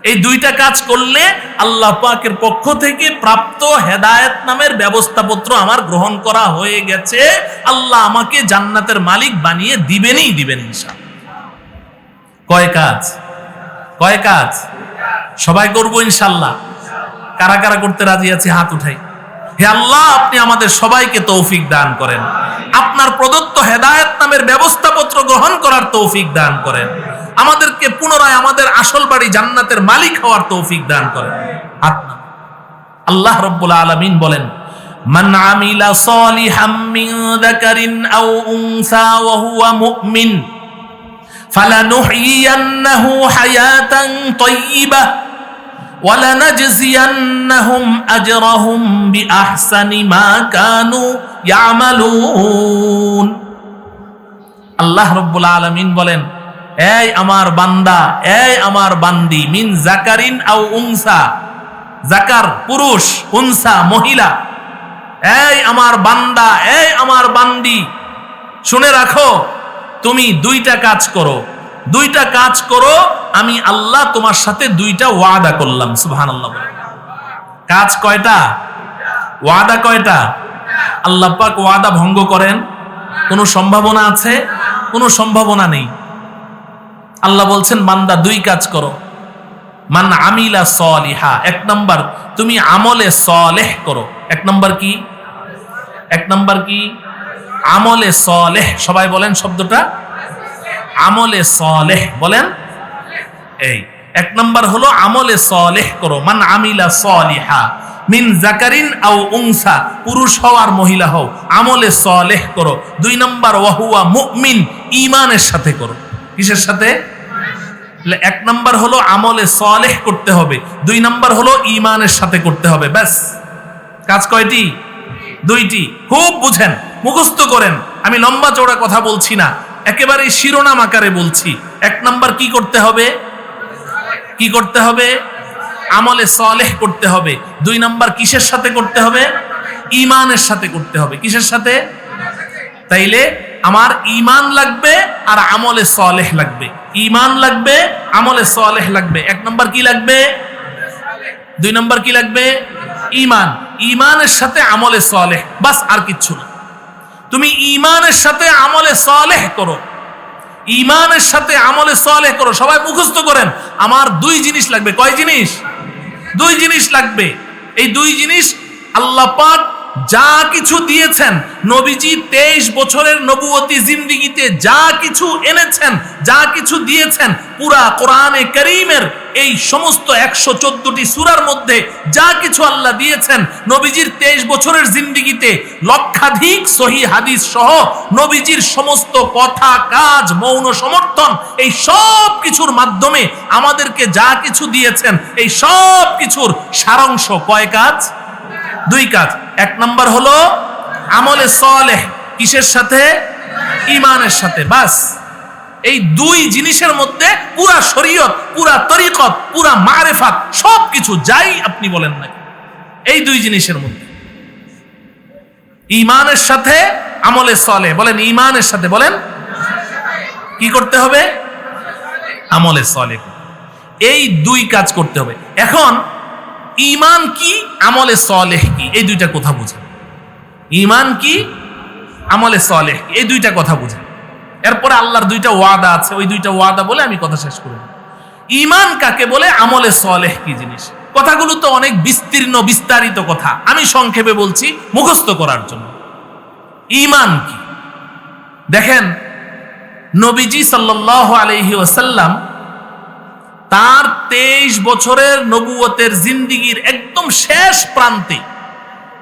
এই দুইটা কাজ করলে আল্লাহ পাকের পক্ষ থেকে প্রাপ্ত হেদায়েত নামের ব্যবস্থাপত্র আমার গ্রহণ করা হয়ে গেছে। আল্লাহ আমাকে জান্নাতের মালিক বানিয়ে দিবেনই দিবেন ইনশাআল্লাহ। কয় কাজ? কয় কাজ? সবাই করবো ইনশাআল্লাহ। কারা কারা করতে রাজি আছে হাত উঠাই। হে আল্লাহ, আপনি আমাদের সবাইকে তৌফিক দান করেন, আপনার প্রদত্ত হেদায়েত নামের ব্যবস্থাপত্র গ্রহণ করার তৌফিক দান করেন, আমাদেরকে পুনরায় আমাদের আসল বাড়ি জান্নাতের মালিক হওয়ার তৌফিক দান করেন। আল্লাহ রাব্বুল আলামিন বলেন, মান আমিলা সালিহাম মিন যাকারিন আও উনসা ওয়া হুয়া মুমিন ফালানুহইয়ান্নাহু হায়াতান তাইয়্যিবাহ ওয়া লানাজজিয়ান্নাহুম আজরাহুম বিআহসানি মা কানু ইয়ামালুন। আল্লাহ রাব্বুল আলামিন বলেন, এই আমার বান্দা, এই আমার বান্দি, মিন জাকারিন আও উনসা, জাকার পুরুষ, উনসা মহিলা, এই আমার বান্দা, এই আমার বান্দি, শুনে রাখো, তুমি দুইটা কাজ করো, দুইটা কাজ করো, আমি আল্লাহ তোমার সাথে দুইটা ওয়াদা করলাম। সুবহানাল্লাহ। কাজ কয়টা? ওয়াদা কয়টা? আল্লাহ পাক ওয়াদা ভঙ্গ করেন? কোনো সম্ভাবনা আছে? কোনো সম্ভাবনা নেই। আল্লাহ বলছেন, বান্দা দুই কাজ করো। মান আমিলা সলিহা, এক নাম্বার তুমি আমলে সলেহ করো। এক নাম্বার কি? এক নাম্বার কি? আমলে সলেহ। সবাই বলেন শব্দটা, আমলে সলেহ বলেন। এই এক নাম্বার হলো আমলে সলেহ করো। মান আমিলা সলিহা মিন জাকারিন আও উনসা, পুরুষ হও আর মহিলা হও, আমলে সলেহ করো। দুই নাম্বার ওয়া হুয়া মুমিন, ঈমানের সাথে করো। কিসের সাথে? এক নাম্বার হলো আমলে সালেহ করতে হবে, 2 নাম্বার হলো ঈমানের সাথে করতে হবে। ব্যাস, কাজ কয়টি? 2টি। খুব বুঝেন, মুখস্থ করেন। আমি লম্বা চওড়া কথা বলছি না, একেবারে শিরোনাম আকারে বলছি। 1 নাম্বার কি করতে হবে? কি করতে হবে? আমলে সালেহ করতে হবে। 2 নাম্বার কিসের সাথে করতে হবে? ঈমানের সাথে করতে হবে। কিসের সাথে? তাইলে আমার ঈমান লাগবে আর আমলে সালেহ লাগবে। ঈমান লাগবে, আমলে সালেহ লাগবে। 1 নাম্বার কি লাগবে? 2 নাম্বার কি লাগবে? ঈমান। ঈমানের সাথে আমলে সালেহ, বাস, আর কিচ্ছু না। তুমি ঈমানের সাথে আমলে সালেহ করো, ঈমানের সাথে আমলে সালেহ করো। সবাই মুখস্থ করেন, আমার 2 জিনিস লাগবে। কয় জিনিস? 2 জিনিস লাগবে। এই 2 জিনিস আল্লাহ পাক যা কিছু দিয়েছেন, নবীজি 23 বছরের নবুয়তি জিন্দেগিতে যা কিছু এনেছেন, যা কিছু দিয়েছেন, পুরা কোরআনে কারীমের এই সমস্ত 114টি সূরার মধ্যে যা কিছু আল্লাহ দিয়েছেন, নবীজির 23 বছরের জিন্দেগিতে লক্ষাধিক সহিহ হাদিস সহ নবীজির সমস্ত কথা, কাজ, মৌন সমর্থন, এই সব কিছুর মাধ্যমে আমাদেরকে যা কিছু দিয়েছেন, এই সব কিছুর সারাংশ কয় কাজ? 2 কাজ। 1 নাম্বার হলো আমলে সালেহ, কিসের সাথে? ঈমানের সাথে। বাস, এই 2 জিনিসের মধ্যে পুরা শরীয়ত, পুরা তরিকত, পুরা মারেফাত, সবকিছু যাই আপনি বলেন না, এই 2 জিনিসের মধ্যে। ঈমানের সাথে আমলে সালেহ। বলেন ঈমানের সাথে, বলেন কি করতে হবে? আমলে সালেহ। এই 2 কাজ করতে হবে। এখন ঈমান কি, আমলে সালেহ কি, এই 2টা কথা বুঝেন। ঈমান কি, আমলে সালেহ কি, এই 2টা কথা বুঝেন। এরপরে আল্লাহর 2টা ওয়াদা আছে, ওই 2টা ওয়াদা বলে আমি কথা শেষ করব। ঈমান কাকে বলে, আমলে সালেহ কি জিনিস? কথাগুলো তো অনেক বিস্তীর্ণ, বিস্তারিত কথা, আমি সংক্ষেপে বলছি মুখস্থ করার জন্য। ঈমান কি? দেখেন, নবীজি সাল্লাল্লাহু আলাইহি ওয়াসাল্লাম তার 23 বছরের নবুয়তের জিন্দেগির একদম শেষ প্রান্তে,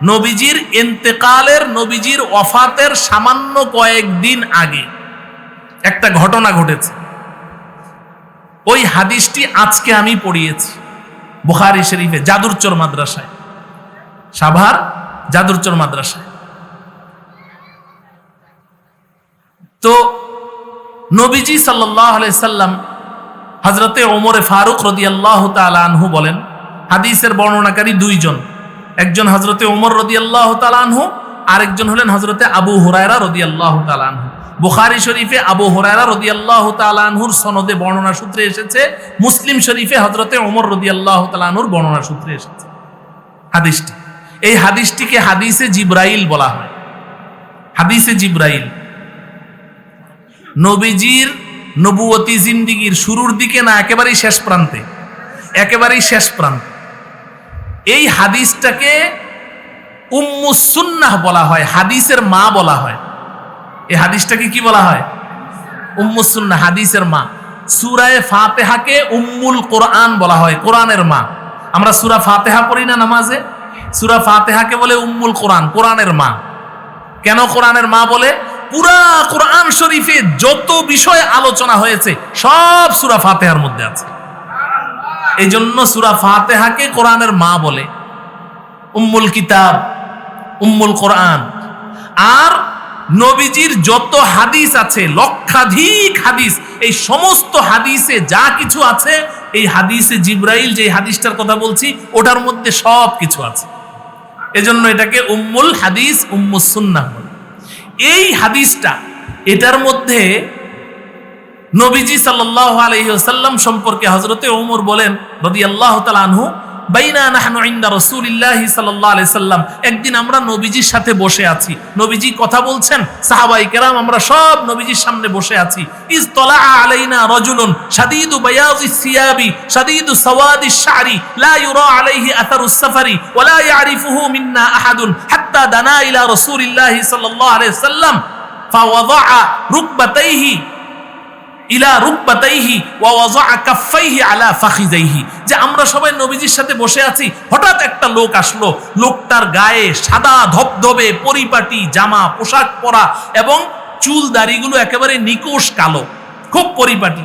নবীজির ইন্তেকালের, নবীজির ওয়াফাতের সামান্য কয়েকদিন আগে একটা ঘটনা ঘটেছে। ওই হাদিসটি আজকে আমি পড়িয়েছি বুখারী শরীফে, জাদুরচর মাদ্রাসায়, সাভার জাদুরচর মাদ্রাসায়। তো নবীজি সাল্লাল্লাহু আলাইহি সাল্লাম হযরতে ওমরে ফারুক রাদিয়াল্লাহু তাআলা আনহু বলেন, হাদিসের বর্ণনাকারী 2 জন, একজন হযরতে ওমর রাদিয়াল্লাহু তাআলা আনহু, আরেকজন হলেন হযরতে আবু হুরায়রা রাদিয়াল্লাহু তাআলা আনহু। বুখারী শরীফে আবু হুরায়রা রাদিয়াল্লাহু তাআলা আনহুর সনদে বর্ণনা সূত্রে এসেছে, মুসলিম শরীফে হযরতে ওমর রাদিয়াল্লাহু তাআলা আনহুর বর্ণনা সূত্রে এসেছে হাদিসটি। এই হাদিসটিকে হাদিসে জিবরাইল বলা হয়। হাদিসে জিবরাইল নবীজির নবুয়তি জিন্দেগির শুরুর দিকে না একেবারেই শেষ প্রান্তে? একেবারেই শেষ প্রান্তে। এই হাদিসটাকে উম্মুস সুন্নাহ বলা হয়, হাদিসের মা বলা হয়। এই হাদিসটাকে কি বলা হয়? উম্মুস সুন্নাহ, হাদিসের মা। সূরা ফাতিহাকে উম্মুল কোরআন বলা হয়, কোরআনের মা। আমরা সূরা ফাতিহা পড়ি না নামাজে? সূরা ফাতিহাকে বলে উম্মুল কোরআন, কোরআনের মা। কেন কোরআনের মা বলে? পুরা কোরআন শরীফে যত বিষয় আলোচনা হয়েছে সব সূরা ফাতিহার মধ্যে আছে। এই জন্য সূরা ফাতিহাকে কোরআনের মা বলে, উম্মুল কিতাব, উম্মুল কোরআন। আর নবীজির যত হাদিস আছে, লক্ষাধিক হাদিস, এই সমস্ত হাদিসে যা কিছু আছে, এই হাদিসে জিবরাইল যে হাদিসটার কথা বলছি ওটার মধ্যে সব কিছু আছে। এজন্য এটাকে উম্মুল হাদিস, উম্মুস সুন্নাহ বলে। এই হাদিসটা, এটার মধ্যে নবীজি সাল্লাল্লাহু আলাইহি ওয়াসাল্লাম সম্পর্কে হযরতে ওমর বলেন রাদিয়াল্লাহু তাআলা আনহু, বাইনা নাহনু ইনদা রাসূলিল্লাহি সাল্লাল্লাহু আলাইহি সাল্লাম, একদিন আমরা নবীজির সাথে বসে আছি, নবীজি কথা বলছেন, সাহাবায়ে কেরাম আমরা সব নবীজির সামনে বসে আছি। ইজ তালা আলাইনা রাজুলুন শাদীদু বায়াযিস সিয়াবি শাদীদু সাওয়াদিশ শা'রি লা ইউরা আলাইহি আথারুস সাফারি ওয়া লা ইয়ারিফুহু মিন্না আহাদুন হাত্তা দানা ইলা রাসূলিল্লাহি সাল্লাল্লাহু আলাইহি সাল্লাম ফাওয়াদা'a রুকবাতাইহি ইলা রুকবাতাইহি ওয়া ওয়াযা'a কাফাইহি আলা ফাখিযাইহি, যে আমরা সবাই নবীজির সাথে বসে আছি, হঠাৎ একটা লোক আসলো, লোকটার গায়ে সাদা ধবধবে পরিপাটি জামা পোশাক পরা এবং চুল দাড়িগুলো একেবারে নিকোষ কালো, খুব পরিপাটি।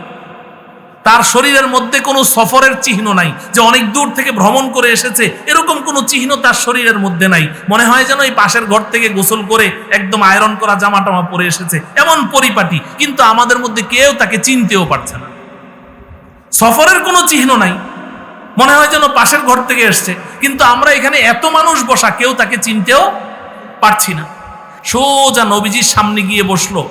তার শরীরের মধ্যে কোনো সফরের চিহ্ন নাই, যে অনেক দূর থেকে ভ্রমণ করে এসেছে, এরকম কোনো চিহ্ন তার শরীরের মধ্যে নাই। মনে হয় যেন এই পাশের ঘর থেকে গোসল করে একদম আয়রন করা জামা টামা পরে এসেছে, এমন পরিপাটি। কিন্তু আমাদের মধ্যে কেউ তাকে চিনতেও পারছে না, সফরের কোনো চিহ্ন নাই, মনে হয় যেন পাশের ঘর থেকে এসছে। কিন্তু আমরা এখানে এত মানুষ বসা, কেউ তাকে চিনতেও পারছি না। সোজা নবীজির সামনে গিয়ে বসলো।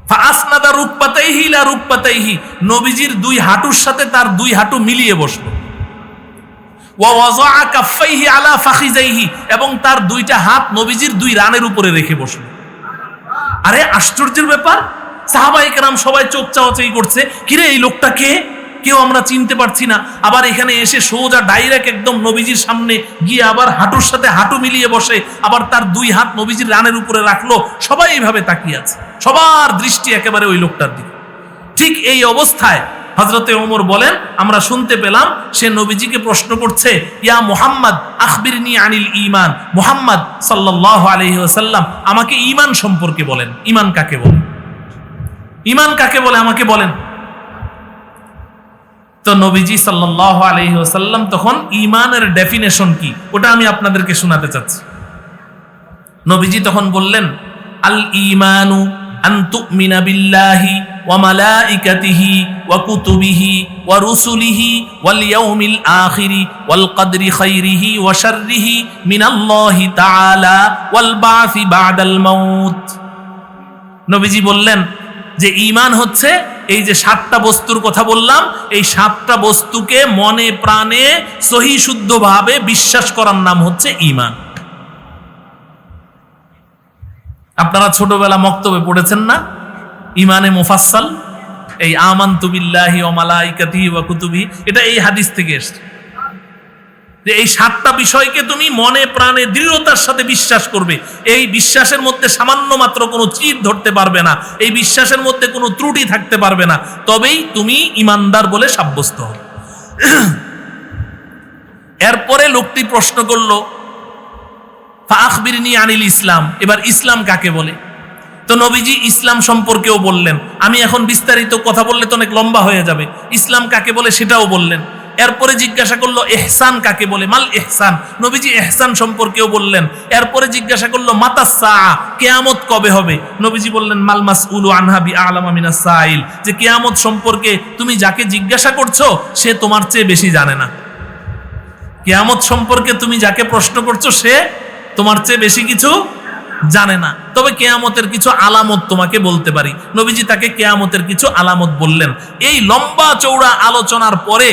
ফাসনাদা রুকবাতাইহি ইলা রুকবাতাইহি, নবীজির দুই হাঁটুর সাথে তার দুই হাঁটু মিলিয়ে বসলো। ওয়া ওয়াযআ কাফাইহি আলা ফাখিজাইহি, এবং তার দুইটা হাত নবীজির দুই রানের উপরে রেখে বসলো। আরে আশ্চর্যের ব্যাপার, সাহাবায়ে কেরাম সবাই চোখ চাওয়াচাই করছে, কিরে এই লোকটা কে? কেউ আমরা চিনতে পারছি না। আবার এখানে এসে সোজা ডাইরেক্ট একদম নবীজির সামনে গিয়ে আবার হাঁটুর সাথে হাঁটু মিলিয়ে বসে, আবার তার দুই হাত নবীজির রানের উপরে রাখলো। সবাই এইভাবে তাকিয়ে আছে, সবার দৃষ্টি একেবারে ওই লোকটার দিকে। ঠিক এই অবস্থায় হযরতে ওমর বলেন, আমরা শুনতে পেলাম সে নবীজিকে প্রশ্ন করছে, ইয়া মুহাম্মদ আখবিরনি আনিল ঈমান, মুহাম্মদ সাল্লাল্লাহু আলাইহি ওয়াসাল্লাম আমাকে ঈমান সম্পর্কে বলেন। ঈমান কাকে বলে? ঈমান কাকে বলে আমাকে বলেন। তো নবীজি সাল্লাল্লাহু আলাইহি ওয়াসাল্লাম তখন ঈমানের ডেফিনেশন কি, ওটা আমি আপনাদেরকে শোনাতে চাচ্ছি। নবীজি তখন বললেন, আল ঈমানু আন তুমিনা বিল্লাহি ওয়া মালাইকাতিহি ওয়া কুতুবিহি ওয়া রুসুলিহি ওয়াল ইয়াউমিল আখিরি ওয়াল কদরি খাইরিহি ওয়া শাররিহি মিনাল্লাহি তাআলা ওয়াল বা'সি বা'দাল মাউত। নবীজি বললেন যে ঈমান হচ্ছে এই যে 7টা বস্তুর কথা বললাম, এই 7টা বস্তুকে মনে প্রাণে সহি শুদ্ধভাবে বিশ্বাস করার নাম হচ্ছে ঈমান। আপনারা ছোটবেলা মক্তবে পড়েছেন না ঈমানে মুফাসসাল, এই আমানতু বিল্লাহি ওয়া মালাইকাতিহি ওয়া কুতুবিহি, এটা এই হাদিস থেকে এসেছে যে এই 7টা বিষয়কে তুমি মনে প্রাণে দৃঢ়তার সাথে বিশ্বাস করবে। এই বিশ্বাসের মধ্যে সামান্য মাত্র কোনো চির ধরতে পারবে না, এই বিশ্বাসের মধ্যে কোনো ত্রুটি থাকতে পারবে না, তবেই তুমি ঈমানদার বলে সাব্যস্ত হবে। এরপরে লোকটি প্রশ্ন করলো, ফাআখবিরনি আনিল ইসলাম, এবার ইসলাম কাকে বলে? তো নবীজি ইসলাম সম্পর্কেও বললেন। আমি এখন বিস্তারিত কথা বললে তো অনেক লম্বা হয়ে যাবে। ইসলাম কাকে বলে সেটাও বললেন। এরপরে জিজ্ঞাসা করলো ইহসান কাকে বলে, মাল ইহসান, নবীজি ইহসান সম্পর্কেও বললেন। এরপরে জিজ্ঞাসা করলো মাতাস সাআ, কিয়ামত কবে হবে? নবীজি বললেন মাল মাসউলু আনহা বিআলামা মিনাস সাইল, যে কিয়ামত সম্পর্কে তুমি যাকে জিজ্ঞাসা করছো সে তোমার চেয়ে বেশি জানে না। কিয়ামত সম্পর্কে তুমি যাকে প্রশ্ন করছো সে তোমার চেয়ে বেশি কিছু জানে না, তবে কিয়ামতের কিছু আলামত তোমাকে বলতে পারি। নবীজি তাকে কিয়ামতের কিছু আলামত বললেন। এই লম্বা চৌড়া আলোচনার পরে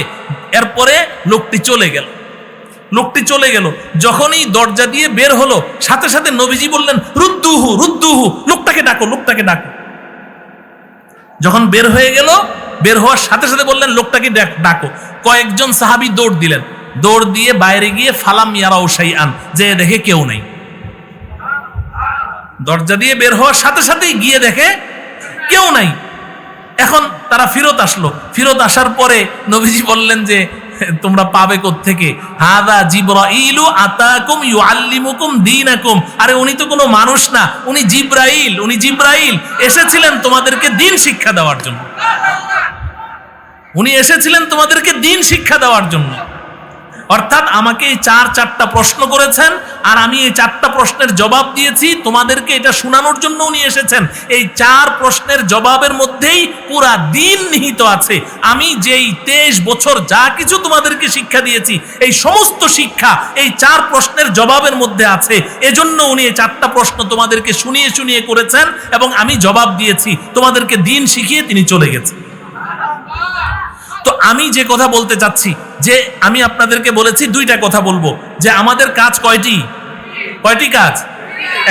এরপরে লোকটি চলে গেল। যখনই দরজা দিয়ে বের হলো, সাথে সাথে নবীজি বললেন রুদ্দুহু রুদ্দুহু, লোকটাকে ডাকো। যখন বের হয়ে গেল, বের হওয়ার সাথে সাথে বললেন লোকটাকে ডাকো। কয়েকজন সাহাবী দৌড় দিয়ে বাইরে গিয়ে ফালাম ইয়ারাউ শাইআন, যে দেখে কেউ নেই। দরজা দিয়ে বের হওয়ার সাথে সাথেই গিয়ে দেখে কেউ নাই। এখন তারা ফিরত আসার পরে নবীজি বললেন যে তোমরা পাবে কোত্থেকে? হাদা জিবরাইলু আতাকুম ইউআল্লিমুকুম দীনাকুম। আরে উনি তো কোনো মানুষ না, উনি জিবরাইল এসেছিলেন তোমাদেরকে দ্বীন শিক্ষা দেওয়ার জন্য। অর্থাৎ আমাকে এই 4টা প্রশ্ন করেছেন, আর আমি এই 4টা প্রশ্নের জবাব দিয়েছি, তোমাদেরকে এটা শোনানোর জন্য উনি এসেছেন। এই 4 প্রশ্নের জবাবের মধ্যেই পুরা দ্বীন নিহিত আছে। আমি যেই 23 বছর যা কিছু তোমাদেরকে শিক্ষা দিয়েছি, এই সমস্ত শিক্ষা এই 4 প্রশ্নের জবাবের মধ্যে আছে। এজন্য উনি এই 4টা প্রশ্ন তোমাদেরকে শুনিয়ে করেছেন এবং আমি জবাব দিয়েছি, তোমাদেরকে দ্বীন শিখিয়ে তিনি চলে গেছেন। তো আমি যে কথা বলতে চাচ্ছি, যে আমি আপনাদেরকে বলেছি 2টা কথা বলবো, যে আমাদের কাজ কয়টি কাজ?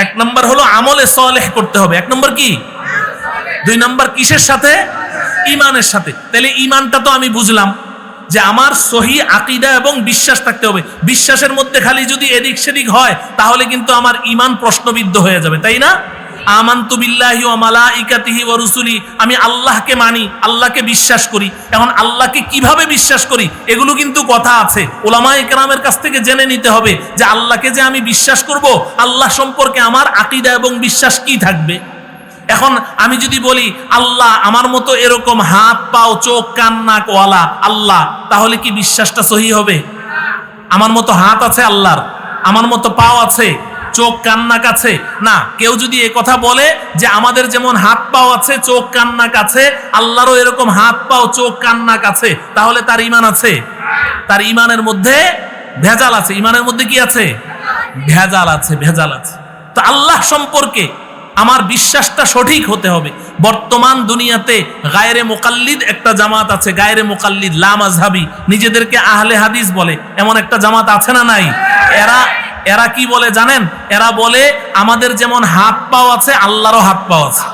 1 নম্বর হলো আমলে সালেহ করতে হবে। 1 নম্বর কি? 2 নম্বর কিসের সাথে? ঈমানের সাথে। তাহলে ঈমানটা তো আমি বুঝলাম যে আমার সহি আকীদা এবং বিশ্বাস থাকতে হবে। বিশ্বাসের মধ্যে খালি যদি এদিক সেদিক হয় তাহলে কিন্তু আমার ঈমান প্রশ্নবিদ্ধ হয়ে যাবে, তাই না? আমানতু বিল্লাহি ওয়া মালাইকাতিহি ওয়া রুসুলি, আমি আল্লাহকে মানি, আল্লাহকে বিশ্বাস করি। এখন আল্লাহকে কিভাবে বিশ্বাস করি এগুলো কিন্তু কথা আছে, উলামায়ে কেরামের কাছ থেকে জেনে নিতে হবে যে আল্লাহকে যে আমি বিশ্বাস করব, আল্লাহ সম্পর্কে আমার আকীদা এবং বিশ্বাস কি থাকবে। এখন আমি যদি বলি আল্লাহ আমার মতো এরকম হাত পাও চোখ কান নাক ওয়ালা আল্লাহ, তাহলে কি বিশ্বাসটা সহি হবে? আমার মতো হাত আছে আল্লাহর, আমার মতো পাও আছে, চোখ কান নাক আছে না। কেউ যদি এই কথা বলে যে আমাদের যেমন হাত পাও আছে চোখ কান নাক আছে, আল্লাহরও এরকম হাত পাও চোখ কান নাক আছে, তাহলে তার ঈমান আছে? তার ঈমানের মধ্যে ভেজাল আছে। ঈমানের মধ্যে কি আছে? ভেজাল আছে, ভেজাল আছে। তো আল্লাহ সম্পর্কে আমার বিশ্বাসটা সঠিক হতে হবে। বর্তমান দুনিয়াতে গায়রে মুকাল্লিদ একটা জামাত আছে, গায়রে মুকাল্লিদ লা মাযহাবী, নিজেদেরকে আহলে হাদিস বলে, এমন একটা জামাত আছে না নাই? এরা কি বলে জানেন? এরা বলে আমাদের যেমন হাত পাও আছে আল্লাহরও হাত পাও আছে।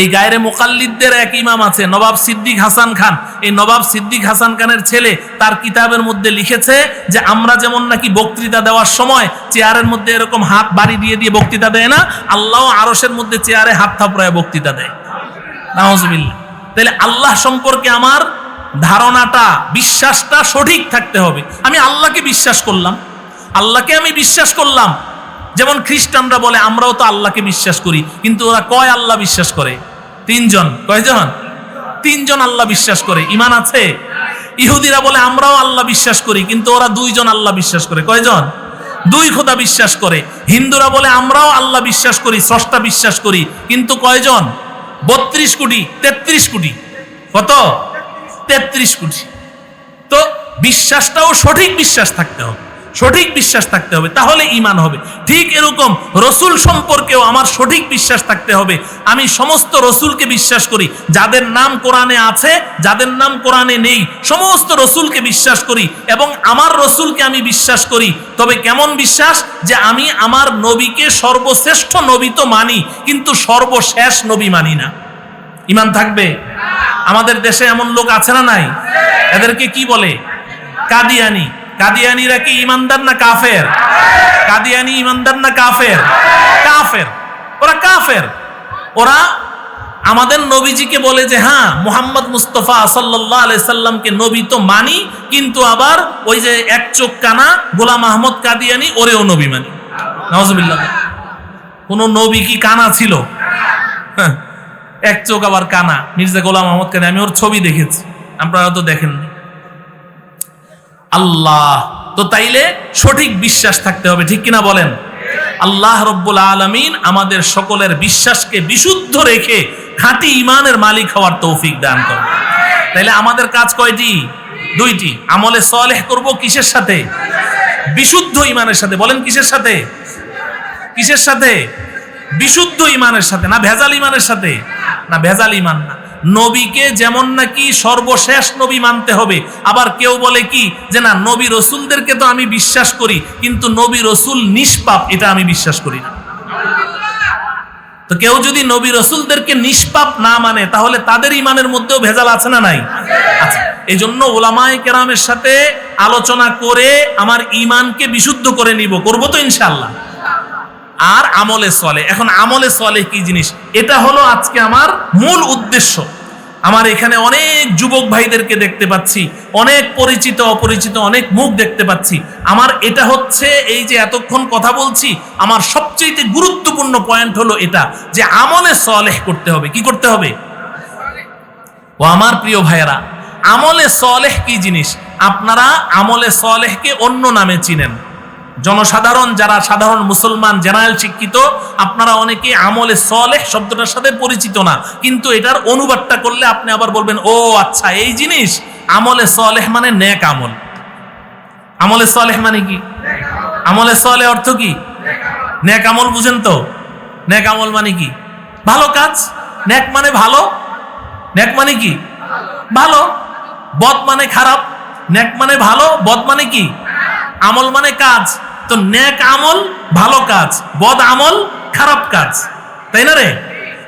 এই গায়রে মুকাল্লিদদের এক ইমাম আছে নবাব সিদ্দিক হাসান খান। এই নবাব সিদ্দিক হাসান খানের ছেলে তার কিতাবের মধ্যে লিখেছে যে আমরা যেমন নাকি বক্তৃতা দেওয়ার সময় চেয়ারের মধ্যে এরকম হাত বাড়ি দিয়ে দিয়ে বক্তৃতা দেয় না, আল্লাহ আরশের মধ্যে চেয়ারে হাত থাপড়ায় বক্তৃতা দেয়। নাউজুবিল্লাহ। তাহলে আল্লাহ সম্পর্কে আমার ধারণাটা, বিশ্বাসটা সঠিক থাকতে হবে। আমি আল্লাহকে বিশ্বাস করলাম, আল্লাহকে আমি বিশ্বাস করলাম। যেমন খ্রিস্টানরা বলে আমরাও তো আল্লাহকে বিশ্বাস করি, কিন্তু ওরা কয় আল্লাহ বিশ্বাস করে? তিনজন। কয়জন? তিনজন আল্লাহ বিশ্বাস করে। ঈমান আছে? ইহুদিরা বলে আমরাও আল্লাহ বিশ্বাস করি, কিন্তু ওরা দুইজন আল্লাহ বিশ্বাস করে। কয়জন? দুই খোদা বিশ্বাস করে। হিন্দুরা বলে আমরাও আল্লাহ বিশ্বাস করি, স্রষ্টা বিশ্বাস করি, কিন্তু কয়জন? 32 কোটি, 33 কোটি। কত? 33 কোটি। তো বিশ্বাসটাও সঠিক বিশ্বাস থাকতে হবে, সঠিক বিশ্বাস থাকতে হবে, তাহলে ঈমান হবে। ঠিক এরকম রসুল সম্পর্কেও আমার সঠিক বিশ্বাস থাকতে হবে। আমি সমস্ত রসুলকে বিশ্বাস করি, যাদের নাম কোরআনে আছে, যাদের নাম কোরআনে নেই, সমস্ত রসুলকে বিশ্বাস করি এবং আমার রসুলকে আমি বিশ্বাস করি। তবে কেমন বিশ্বাস? যে আমি আমার নবীকে সর্বশ্রেষ্ঠ নবী তো মানি, কিন্তু সর্বশেষ নবী মানি না। ঈমান থাকবে? আমাদের দেশে এমন লোক আছে না নাই? এদেরকে কি বলে? কাদিয়ানি। কাদিয়ানিরা কি ইমানদার না কাফের? কাদিয়ানি ইমানদার না কাফের? কাফের। ওরা কাফের। ওরা আমাদের নবীজিকে বলে যে হ্যাঁ মুহাম্মদ মুস্তাফা সাল্লাল্লাহু আলাইহি সাল্লামকে নবী তো মানি, কিন্তু আবার ওই যে এক চোখ কানা গোলাম আহমদ কাদিয়ানি ওরেও নবী মানি। নাউজুবিল্লাহ। কোন নবী কি কানা ছিল? এক চোখ আবার কানা মির্জা গোলাম আহমদ কাদিয়ানি। আমি ওর ছবি দেখেছি, আপনারা তো দেখেননি। আল্লাহ তো তাইলে সঠিক বিশ্বাস থাকতে হবে, ঠিক কিনা বলেন? আল্লাহ রব্বুল আলামিন আমাদের সকলের বিশ্বাসকে বিশুদ্ধ রেখে খাঁটি ঈমানের মালিক হওয়ার তৌফিক দান করেন। তাইলে আমাদের কাজ কয়টি? দুইটি। আমলে সালেহ করব কিসের সাথে? বিশুদ্ধ ঈমানের সাথে। বলেন কিসের সাথে? কিসের সাথে? বিশুদ্ধ ঈমানের সাথে, না ভেজাল ঈমানের সাথে? না, ভেজাল ঈমান না। নবীকে যেমন নাকি সর্বশেষ নবী মানতে হবে, আবার কেউ বলে কি যে না নবী রসুলদেরকে তো আমি বিশ্বাস করি, কিন্তু নবী রসুল নিষ্পাপ, এটা আমি বিশ্বাস করি না। তো কেউ যদি নবী রসুলদেরকে নিষ্পাপ না মানে, তাহলে তাদের ঈমানের মধ্যেও ভেজাল আছে না নাই? আচ্ছা, এই জন্য ওলামায়ে কেরামের সাথে আলোচনা করে আমার ঈমানকে বিশুদ্ধ করে নিব, করবো তো ইনশাআল্লাহ। আর আমলে সলে, এখন আমলে সলে কি জিনিস, এটা হলো আজকে আমার মূল উদ্দেশ্য। আমার এখানে অনেক যুবক ভাইদেরকে দেখতে পাচ্ছি, অনেক পরিচিত অপরিচিত অনেক মুখ দেখতে পাচ্ছি। আমার এটা হচ্ছে এই যে এতক্ষণ কথা বলছি, আমার সবচেয়ে গুরুত্বপূর্ণ পয়েন্ট হলো এটা যে আমলে সলেহ করতে হবে। কি করতে হবে? ও আমার প্রিয় ভাইয়েরা, আমলে সলেহ কি জিনিস? আপনারা আমলে সলেহকে অন্য নামে চিনেন। জনসাধারণ যারা সাধারণ মুসলমান জেনারেল শিক্ষিত, আপনারা অনেকে আমলে সলেহ শব্দটার সাথে পরিচিত না, কিন্তু এটার অনুবাদটা করলে আপনি আবার বলবেন ও আচ্ছা এই জিনিস। আমলে সলেহ মানে নেক আমল। আমলে সলেহ মানে কি? আমলে সলেহ অর্থ কি? নেক আমল। বুঝেন তো? নেক আমল মানে কি? ভালো কাজ। নেক মানে ভালো। নেক মানে কি? ভালো। বদ মানে খারাপ। নেক মানে ভালো, বদ মানে কি? আমল মানে কাজ। তো নেক আমল ভালো কাজ, বদ আমল খারাপ কাজ, তাই না রে?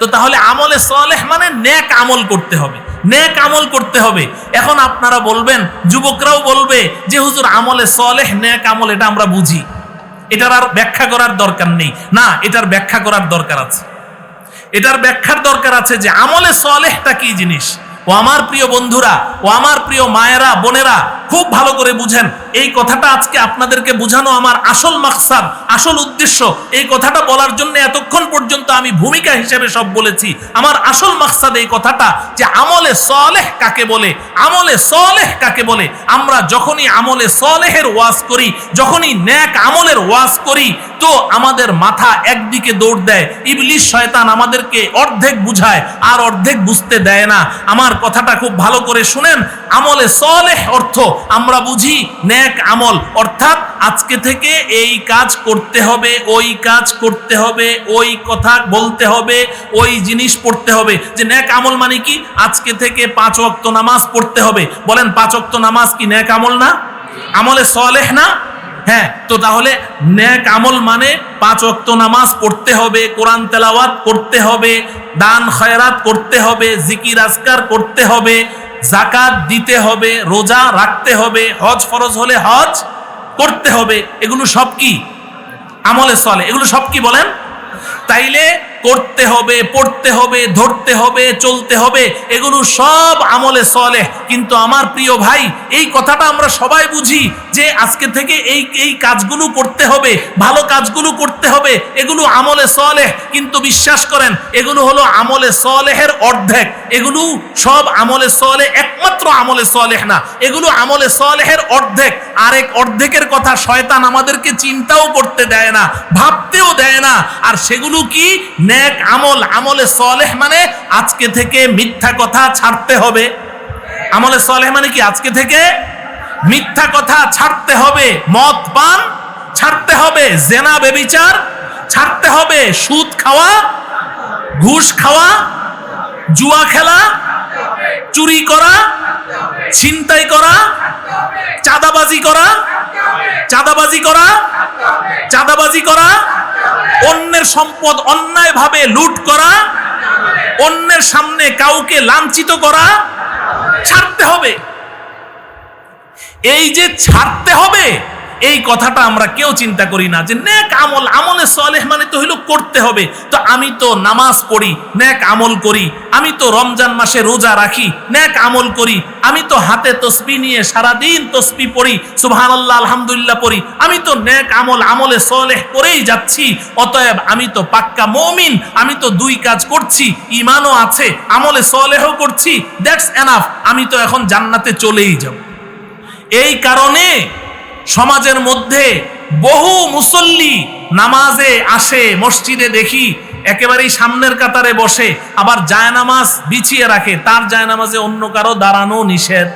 তো তাহলে আমলে সলেহ মানে নেক আমল করতে হবে, নেক আমল করতে হবে। এখন আপনারা বলবেন, যুবকরাও বলবে যে হুজুর আমলে সলেহ নেক আমল এটা আমরা বুঝি, এটার আর ব্যাখ্যা করার দরকার নেই। না, এটার ব্যাখ্যা করার দরকার আছে। এটার ব্যাখ্যার দরকার আছে যে আমলে সলেহটা কি জিনিস। ও আমার প্রিয় বন্ধুরা, ও আমার প্রিয় মায়েরা বোনেরা, খুব ভালো করে বুঝেন। এই কথাটা আজকে আপনাদেরকে বোঝানো আমার আসল মাকসাদ, আসল উদ্দেশ্য। এই কথাটা বলার জন্য এতক্ষণ পর্যন্ত আমি ভূমিকা হিসেবে সব বলেছি। আমার আসল মাকসাদ এই কথাটা যে আমলে সালেহ কাকে বলে, আমলে সালেহ কাকে বলে। আমরা যখনই আমলে সালেহের ওয়াজ করি, যখনই নেক আমলের ওয়াজ করি, তো আমাদের মাথা একদিকে দৌড় দেয়। ইবলিস শয়তান আমাদেরকে অর্ধেক বুঝায় আর অর্ধেক বুঝতে দেয় না। আমার কথাটা খুব ভালো করে শুনেন। আমলে সালেহ অর্থ আমরা বুঝি নেক আমল, অর্থাৎ আজকে থেকে এই কাজ করতে হবে, ওই কাজ করতে হবে, ওই কথা বলতে হবে, ওই জিনিস পড়তে হবে। যে নেক আমল মানে কি? আজকে থেকে 5 ওয়াক্ত নামাজ পড়তে হবে। বলেন 5 ওয়াক্ত নামাজ কি নেক আমল না? আমলে সালেহ না? হ্যাঁ, তো তাহলে নেক আমল মানে 5 ওয়াক্ত নামাজ পড়তে হবে, কোরআন তেলাওয়াত করতে হবে, দান খয়রাত করতে হবে, জিকির আজকার করতে হবে, যাকাত দিতে হবে, রোজা রাখতে হবে, হজ ফরজ হলে হজ করতে হবে। এগুলো সব কি আমলে সালেহ? এগুলো সব কি বলেন? তাইলে করতে হবে, পড়তে হবে, ধরতে হবে, চলতে হবে, এগুলো সব আমলে সালেহ। কিন্তু আমার প্রিয় ভাই, এই কথাটা আমরা সবাই বুঝি যে আজকে থেকে এই কাজগুলো করতে হবে, ভালো কাজগুলো করতে হবে, এগুলো আমলে সালেহ। কিন্তু বিশ্বাস করেন, এগুলো হলো আমলে সালেহের অর্ধেক। এগুলো সব আমলে সালেহ, একমাত্র আমলে সালেহ না, এগুলো আমলে সালেহের অর্ধেক। আরেক অর্ধেকের কথা শয়তান আমাদেরকে চিন্তাও করতে দেয় না, ভাবতেও দেয় না। আর সেগুলো কি? নেক আমল। আমলে সালেহ মানে আজকে থেকে মিথ্যা কথা ছাড়তে হবে। আমলে সালেহ মানে কি? আজকে থেকে মিথ্যা কথা ছাড়তে হবে, মদ পান ছাড়তে হবে, জেনা ব্যভিচার ছাড়তে হবে, সুদ খাওয়া, ঘুষ খাওয়া, জুয়া খেলা, চুরি করা, ছিনতাই করা, চাঁদাবাজি করা, চাঁদাবাজি করা, চাঁদাবাজি করা, অন্যের সম্পদ অন্যায়ভাবে লুট করা, অন্যের সামনে কাউকে লাঞ্ছিত করা ছাড়তে হবে। এই যে ছাড়তে হবে, এই কথাটা আমরা কেউ চিন্তা করি না। যে নেক আমল, আমলে সালেহ মানে তো হইলো করতে হবে। তো আমি তো নামাজ পড়ি, নেক আমল করি। আমি তো রমজান মাসে রোজা রাখি, নেক আমল করি। আমি তো হাতে তসবিহ নিয়ে সারাদিন তসবিহ পড়ি, সুবহানাল্লাহ আলহামদুলিল্লাহ পড়ি। আমি তো নেক আমল, আমলে সালেহ করেই যাচ্ছি। অতএব আমি তো পাক্কা মুমিন। আমি তো 2 কাজ করছি, ঈমানও আছে, আমলে সালেহও করছি, দ্যাটস এনাফ। আমি তো এখন জান্নাতে চলেই যাব। এই কারণে সমাজের মধ্যে বহু মুসল্লি নামাজে আসে, মসজিদে দেখি একেবারেই সামনের কাতারে বসে, আবার জায়নামাজ বিছিয়ে রাখে। তার জায়নামাজে অন্য কারো দাঁড়ানো নিষেধ।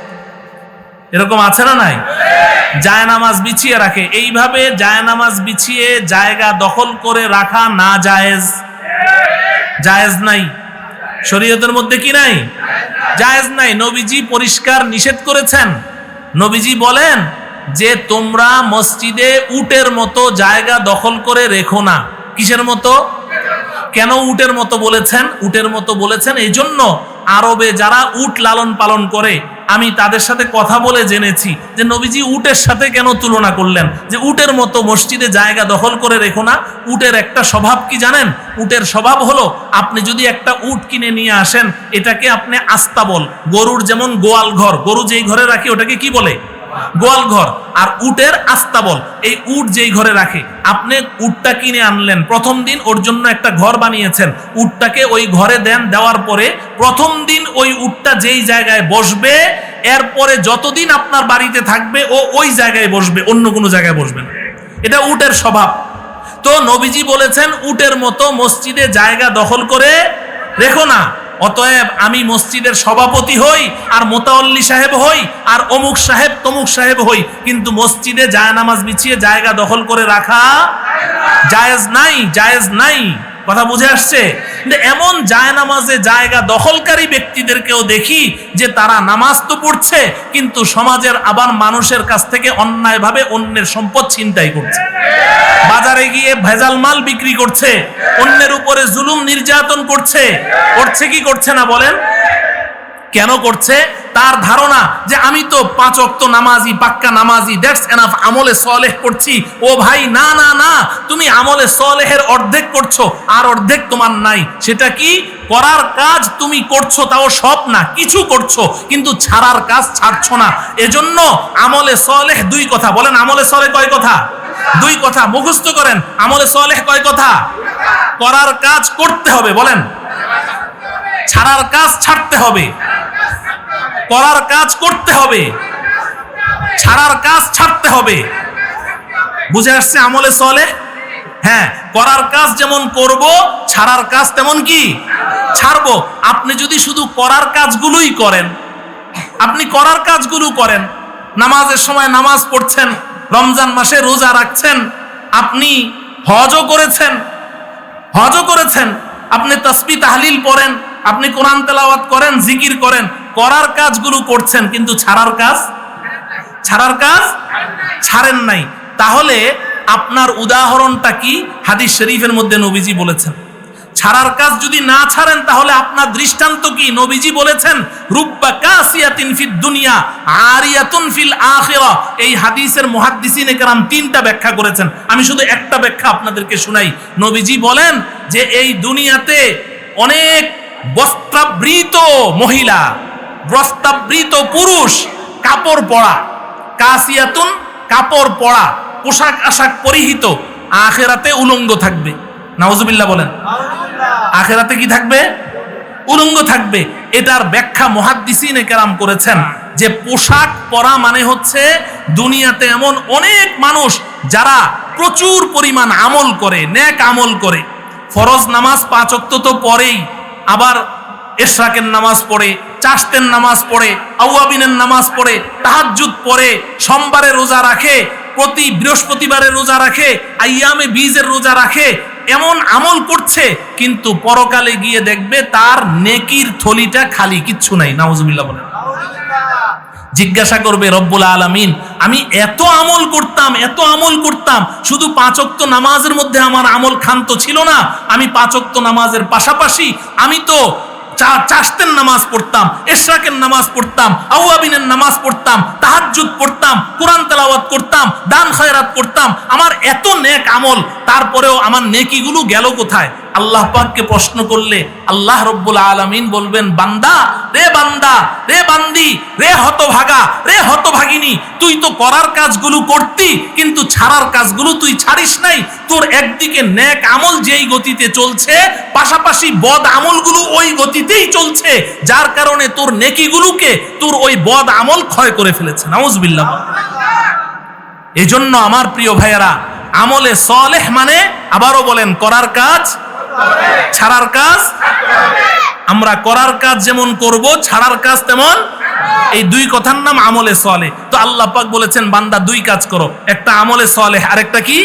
এরকম আছে না নাই? জায়নামাজ বিছিয়ে রাখে। এইভাবে জায়নামাজ বিছিয়ে জায়গা দখল করে রাখা না জায়েজ। জায়েজ নাই, শরীয়তের মধ্যে কি নাই? জায়েজ নাই। নবীজি পরিষ্কার নিষেধ করেছেন। নবীজি বলেন যে তোমরা মসজিদে উটের মতো জায়গা দখল করে রেখো না। কিসের মতো? কেন উটের মতো বলেছেন? উটের মতো বলেছেন এই জন্য, আরবে যারা উট লালন পালন করে, আমি তাদের সাথে কথা বলে জেনেছি যে নবীজি উটের সাথে কেন তুলনা করলেন, যে উটের মতো মসজিদে জায়গা দখল করে রেখো না। উটের একটা স্বভাব কি জানেন? উটের স্বভাব হলো, আপনি যদি একটা উট কিনে নিয়ে আসেন, এটাকে আপনি আস্তাবল, গরুর যেমন গোয়াল ঘর, গরু যেই ঘরে রাখে ওটাকে কি বলে? গোয়াল ঘর। আর উটের আস্তাবল, এই উট যেই ঘরে রাখে। আপনি উটটা কিনে আনলেন, প্রথম দিন ওর জন্য একটা ঘর বানিয়েছেন, উটটাকে ওই ঘরে দেন। দেওয়ার পরে প্রথম দিন ওই উটটা যেই জায়গায় বসবে, এরপরে যতদিন আপনার বাড়িতে থাকবে ও ওই জায়গায় বসবে, অন্য কোনো জায়গায় বসবে না। এটা উটের স্বভাব। তো নবীজি বলেছেন উটের মতো মসজিদে জায়গা দখল করে রেখো না। অতএব আমি মসজিদের সভাপতি হই, আর মোতাওয়াল্লি সাহেব হই, আর অমুক সাহেব তমুক সাহেব হই, কিন্তু মসজিদে জায়নামাজ বিছিয়ে জায়গা দখল করে রাখা জায়েজ নাই, জায়েজ নাই। কথা বুঝে আসছে? কিন্তু এমন জায়নামাজে জায়গা দখলকারী ব্যক্তিদেরকেও দেখি যে তারা নামাজ তো পড়ছে, কিন্তু সমাজের আবার মানুষের কাছ থেকে অন্যায়ভাবে অন্যের সম্পদ ছিনতাই করছে, বাজারে গিয়ে ভেজাল মাল বিক্রি করছে, অন্যের উপরে জুলুম নির্যাতন করছে। করছে কি করছে না বলেন? কেন করছে? তার ধারণা যে আমি তো 5 ওয়াক্ত নামাজি, পাক্কা নামাজি, দ্যাটস এনাফ, আমলে সলেহ করছি। ও ভাই, না না না, তুমি আমলে সলেহের অর্ধেক করছো, আর অর্ধেক তোমার নাই। সেটা কি? করার কাজ তুমি করছো, তাও সব না, কিছু করছো, কিন্তু ছাড়ার কাজ ছাড়ছো না। এজন্য আমলে সলেহ 2 কথা। বলেন, আমলে সলেহ কয় কথা? 2 কথা। মুখস্থ করেন, আমলে সলেহ কয় কথা? করার কাজ করতে হবে, বলেন, ছাড়ার কাজ ছাড়তে হবে, করার কাজ করতে হবে, ছাড়ার কাজ ছাড়তে হবে। বুঝে আসছে আমলে সলেহ? হ্যাঁ, করার কাজ যেমন করব, ছাড়ার কাজ তেমন কি ছাড়বো। আপনি যদি শুধু করার কাজগুলোই করেন, আপনি করার কাজগুলো করেন, নামাজের সময় নামাজ পড়ছেন, রমজান মাসে রোজা রাখছেন, আপনি হজও করেছেন, আপনি তাসবিহ তাহলিল পড়েন, আপনি কোরআন তেলাওয়াত করেন, জিকির করেন, করার কাজগুলো করছেন, কিন্তু ছাড়ার কাজ ছাড়েন নাই। তাহলে আপনার উদাহরণটা কি? হাদিস শরীফের মধ্যে নবীজি বলেছেন, ছাড়ার কাজ যদি না ছাড়েন তাহলে আপনার দৃষ্টান্ত কি? নবীজি বলেছেন, রুব্বা কাসিয়াতিন ফিদ দুনিয়া আরিয়াতুন ফিল আখিরাহ। এই হাদিসের মুহাদ্দিসিনে কেরাম 3টা ব্যাখ্যা করেছেন, আমি শুধু একটা ব্যাখ্যা আপনাদেরকে শোনাই। নবীজি বলেন যে এই দুনিয়াতে অনেক বস্ত্রাবৃত মহিলা, বস্ত্রাবৃত পুরুষ, কাপড় পরা, কাসিয়াতুন কাপড় পরা, পোশাক আশাক পরিহিত, আখিরাতে উলঙ্গ থাকবে। নাউজুবিল্লাহ বলেন। আখিরাতে কি থাকবে? উলঙ্গ থাকবে। এটার ব্যাখ্যা মুহাদ্দিসিনে কেরাম করেছেন যে পোশাক পরা মানে হচ্ছে দুনিয়াতে এমন অনেক মানুষ যারা প্রচুর পরিমাণ আমল করে, নেক আমল করে, ফরজ নামাজ 5 ওয়াক্ত তো পড়েই, আবার ইশরাকের নামাজ পড়ে, চাশতের নামাজ পড়ে, আওয়াবিনের নামাজ পড়ে, তাহাজ্জুদ পড়ে, সোমবারে রোজা রাখে, প্রতি বৃহস্পতিবারে রোজা রাখে, আইয়ামে বীজের রোজা রাখে, এমন আমল করছে, কিন্তু পরকালে গিয়ে দেখবে তার নেকির থলিটা খালি, কিচ্ছু নাই। নাউজুবিল্লাহ বলেন। জিজ্ঞাসা করবে রব্বুল আলামিন, আমি এত আমল করতাম, শুধু 5 ওয়াক্ত নামাজের মধ্যে আমার আমল ক্ষান্ত ছিল না, আমি 5 ওয়াক্ত নামাজের পাশাপাশি আমি তো চাশতের নামাজ পড়তাম, ইশরাকের নামাজ পড়তাম, আওয়াবিনের নামাজ পড়তাম, তাহাজ্জুদ পড়তাম, কোরআন তেলাওয়াত করতাম, দান খয়রাত করতাম, আমার এত নেক আমল, তারপরেও আমার নেকিগুলো গেল কোথায়? আল্লাহ পাককে প্রশ্ন করলে আল্লাহ রব্বুল আলামিন বলবেন, বান্দা, রে বান্দি, রে হতভাগা, রে হতভাগিনী, তুই তো করার কাজগুলো করতি, কিন্তু ছাড়ার কাজগুলো তুই ছাড়িস নাই। তোর একদিকে নেক আমল যেই গতিতে চলছে, পাশাপাশি বদ আমলগুলো ওই গতিতেই চলছে, যার কারণে তোর নেকিগুলোকে তোর ওই বদ আমল ক্ষয় করে ফেলেছে। নাউজুবিল্লাহ। এজন্য আমার প্রিয় ভাইয়েরা, আমলে সলেহ মানে, আবারও বলেন, করার কাজ, ছাড়ার কাজ। আমরা করার কাজ যেমন করব, ছাড়ার কাজ তেমন, এই 2 কথার নাম আমলে সলেহ। তো আল্লাহ পাক বলেছেন, বান্দা 2 কাজ করো, একটা আমলে সলেহ, আরেকটা কি?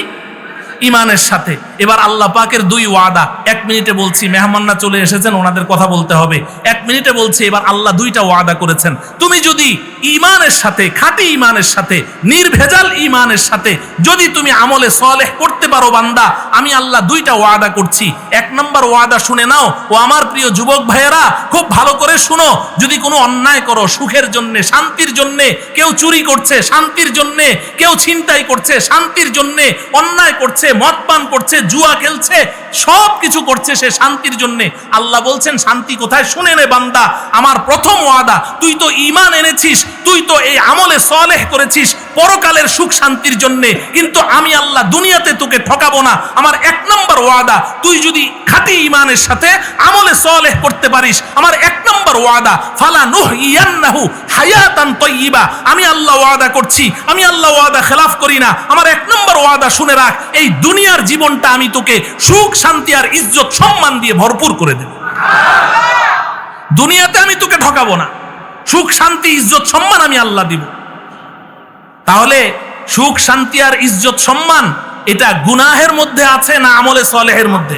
ইমানের সাথে। এবার আল্লাহ পাকের 2 ওয়াদা, 1 মিনিটে বলছি, মেহমানরা চলে এসেছেন, ওনাদের কথা বলতে হবে, 1 মিনিটে বলছি। এবার আল্লাহ 2টা ওয়াদা করেছেন, তুমি যদি ইমানের সাথে, খাঁটি ইমানের সাথে, নির্ভেজাল ইমানের সাথে যদি তুমি আমলে সলেহ করতে পারো বান্দা, আমি আল্লাহ 2টা ওয়াদা করছি। 1 নম্বর ওয়াদা শুনে নাও। ও আমার প্রিয় যুবক ভাইয়েরা, খুব ভালো করে শুনো। যদি কোনো অন্যায় করো, সুখের জন্য, শান্তির জন্য, কেউ চুরি করছে শান্তির জন্য, কেউ ছিনতাই করছে শান্তির জন্য, অন্যায় করছে, মদ পান করছে, জুয়া খেলছে, সব কিছু করছে সে শান্তির জন্য, আল্লাহ বলছেন শান্তি কোথায়? শুনে নে বান্দা, আমার প্রথম ওয়াদা, তুই তো ঈমান এনেছিস, তুই তো এই আমলে সলেহ করেছিস পরকালের সুখ শান্তির জন্য, কিন্তু আমি আল্লাহ দুনিয়াতে তোকে ঠকাবো না। আমার 1 নম্বর ওয়াদা, তুই যদি খাঁটি ঈমানের সাথে আমলে সলেহ করতে পারিস, আমার 1 নম্বর ওয়াদা, ফালা নুহইয়ান্নাহু হায়াতান তাইয়্যিবা। আমি আল্লাহ ওয়াদা করছি, আমি আল্লাহ ওয়াদা খেলাফ করি না। আমার 1 নম্বর ওয়াদা শুনে রাখ, এই দুনিয়ার জীবনটা আমি তোকে সুখ শান্তি আর ইজ্জত সম্মান দিয়ে ভরপুর করে দেব। দুনিয়াতে আমি তোকে ঠকাবো না, সুখ শান্তি ইজ্জত সম্মান আমি আল্লাহ দিব। তাহলে সুখ শান্তি আর ইজ্জত সম্মান এটা গুনাহের মধ্যে আছে না আমলে সলেহের মধ্যে?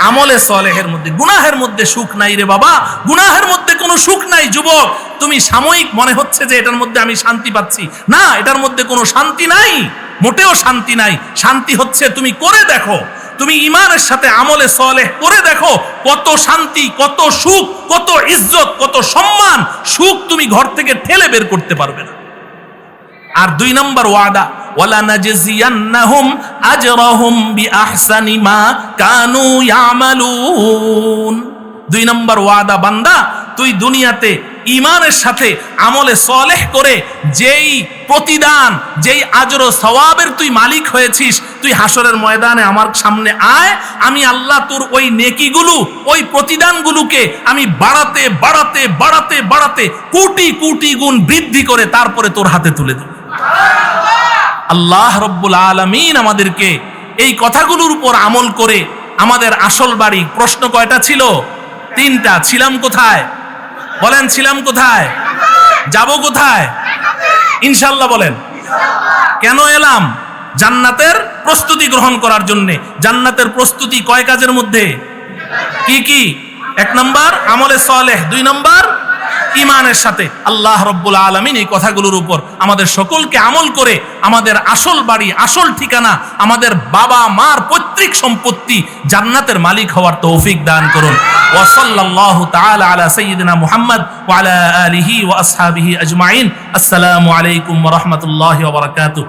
আমলে সলেহের মধ্যে। গুনাহের মধ্যে সুখ নাই রে বাবা, গুনাহের মধ্যে কোনো সুখ নাই। যুবক, তুমি সাময়িক মনে হচ্ছে যে এটার মধ্যে আমি শান্তি পাচ্ছি, না, এটার মধ্যে কোনো শান্তি নাই, মোটেও শান্তি নাই। শান্তি হচ্ছে তুমি করে দেখো, তুমি ঈমানের সাথে আমলে সালেহ করে দেখো, কত শান্তি, কত সুখ, কত ইজ্জত, কত সম্মান, সুখ তুমি ঘর থেকে ঠেলে বের করতে পারবে না। আর 2 নম্বর ওয়াদা, ওয়ালা নাজজিয়ান্নাহুম আজরাহুম বিআহসানি মা কানু ইয়ামালুন। 2 নম্বর ওয়াদা, বান্দা তুই দুনিয়াতে ঈমানের সাথে আমলে সালেহ করে যেই প্রতিদান, যেই আজর ও সওয়াবের তুই মালিক হয়েছিস, তুই হাসরের ময়দানে আমার সামনে আয়, আমি আল্লাহ তোর ওই নেকিগুলো, ওই প্রতিদানগুলোকে আমি বাড়াতে বাড়াতে বাড়াতে বাড়াতে কোটি কোটি গুণ বৃদ্ধি করে তারপরে তোর হাতে তুলে দেব। আল্লাহ রব্বুল আলামিন আমাদেরকে এই কথাগুলোর উপর আমল করে আমাদের আসল বাড়ি, প্রশ্ন কয়টা ছিল? 3টা। ছিলাম কোথায়? বলেন, ছিলাম কোথায়? যাব কোথায়? ইনশাআল্লাহ বলেন। কেন এলাম? জান্নাতের প্রস্তুতি গ্রহণ করার জন্য। জান্নাতের প্রস্তুতি কয় কাজের মধ্যে? কি কি? 1 নম্বর আমলে সালেহ, 2 নম্বর ঈমানের সাথে। আল্লাহ রব্বুল আলামিন এই কথাগুলোর উপর আমাদের সকলকে আমল করে আমাদের আসল বাড়ি, আসল ঠিকানা, আমাদের বাবা মার পৈতৃক সম্পত্তি জান্নাতের মালিক হওয়ার তৌফিক দান করুন। ওয়া সাল্লাল্লাহু তাআলা আলা সাইয়্যিদিনা মুহাম্মদ ওয়া আলা আলিহি ওয়া আসহাবিহি আজমাইন। আসসালামু আলাইকুম ওয়া রাহমাতুল্লাহি ওয়া বারাকাতুহু।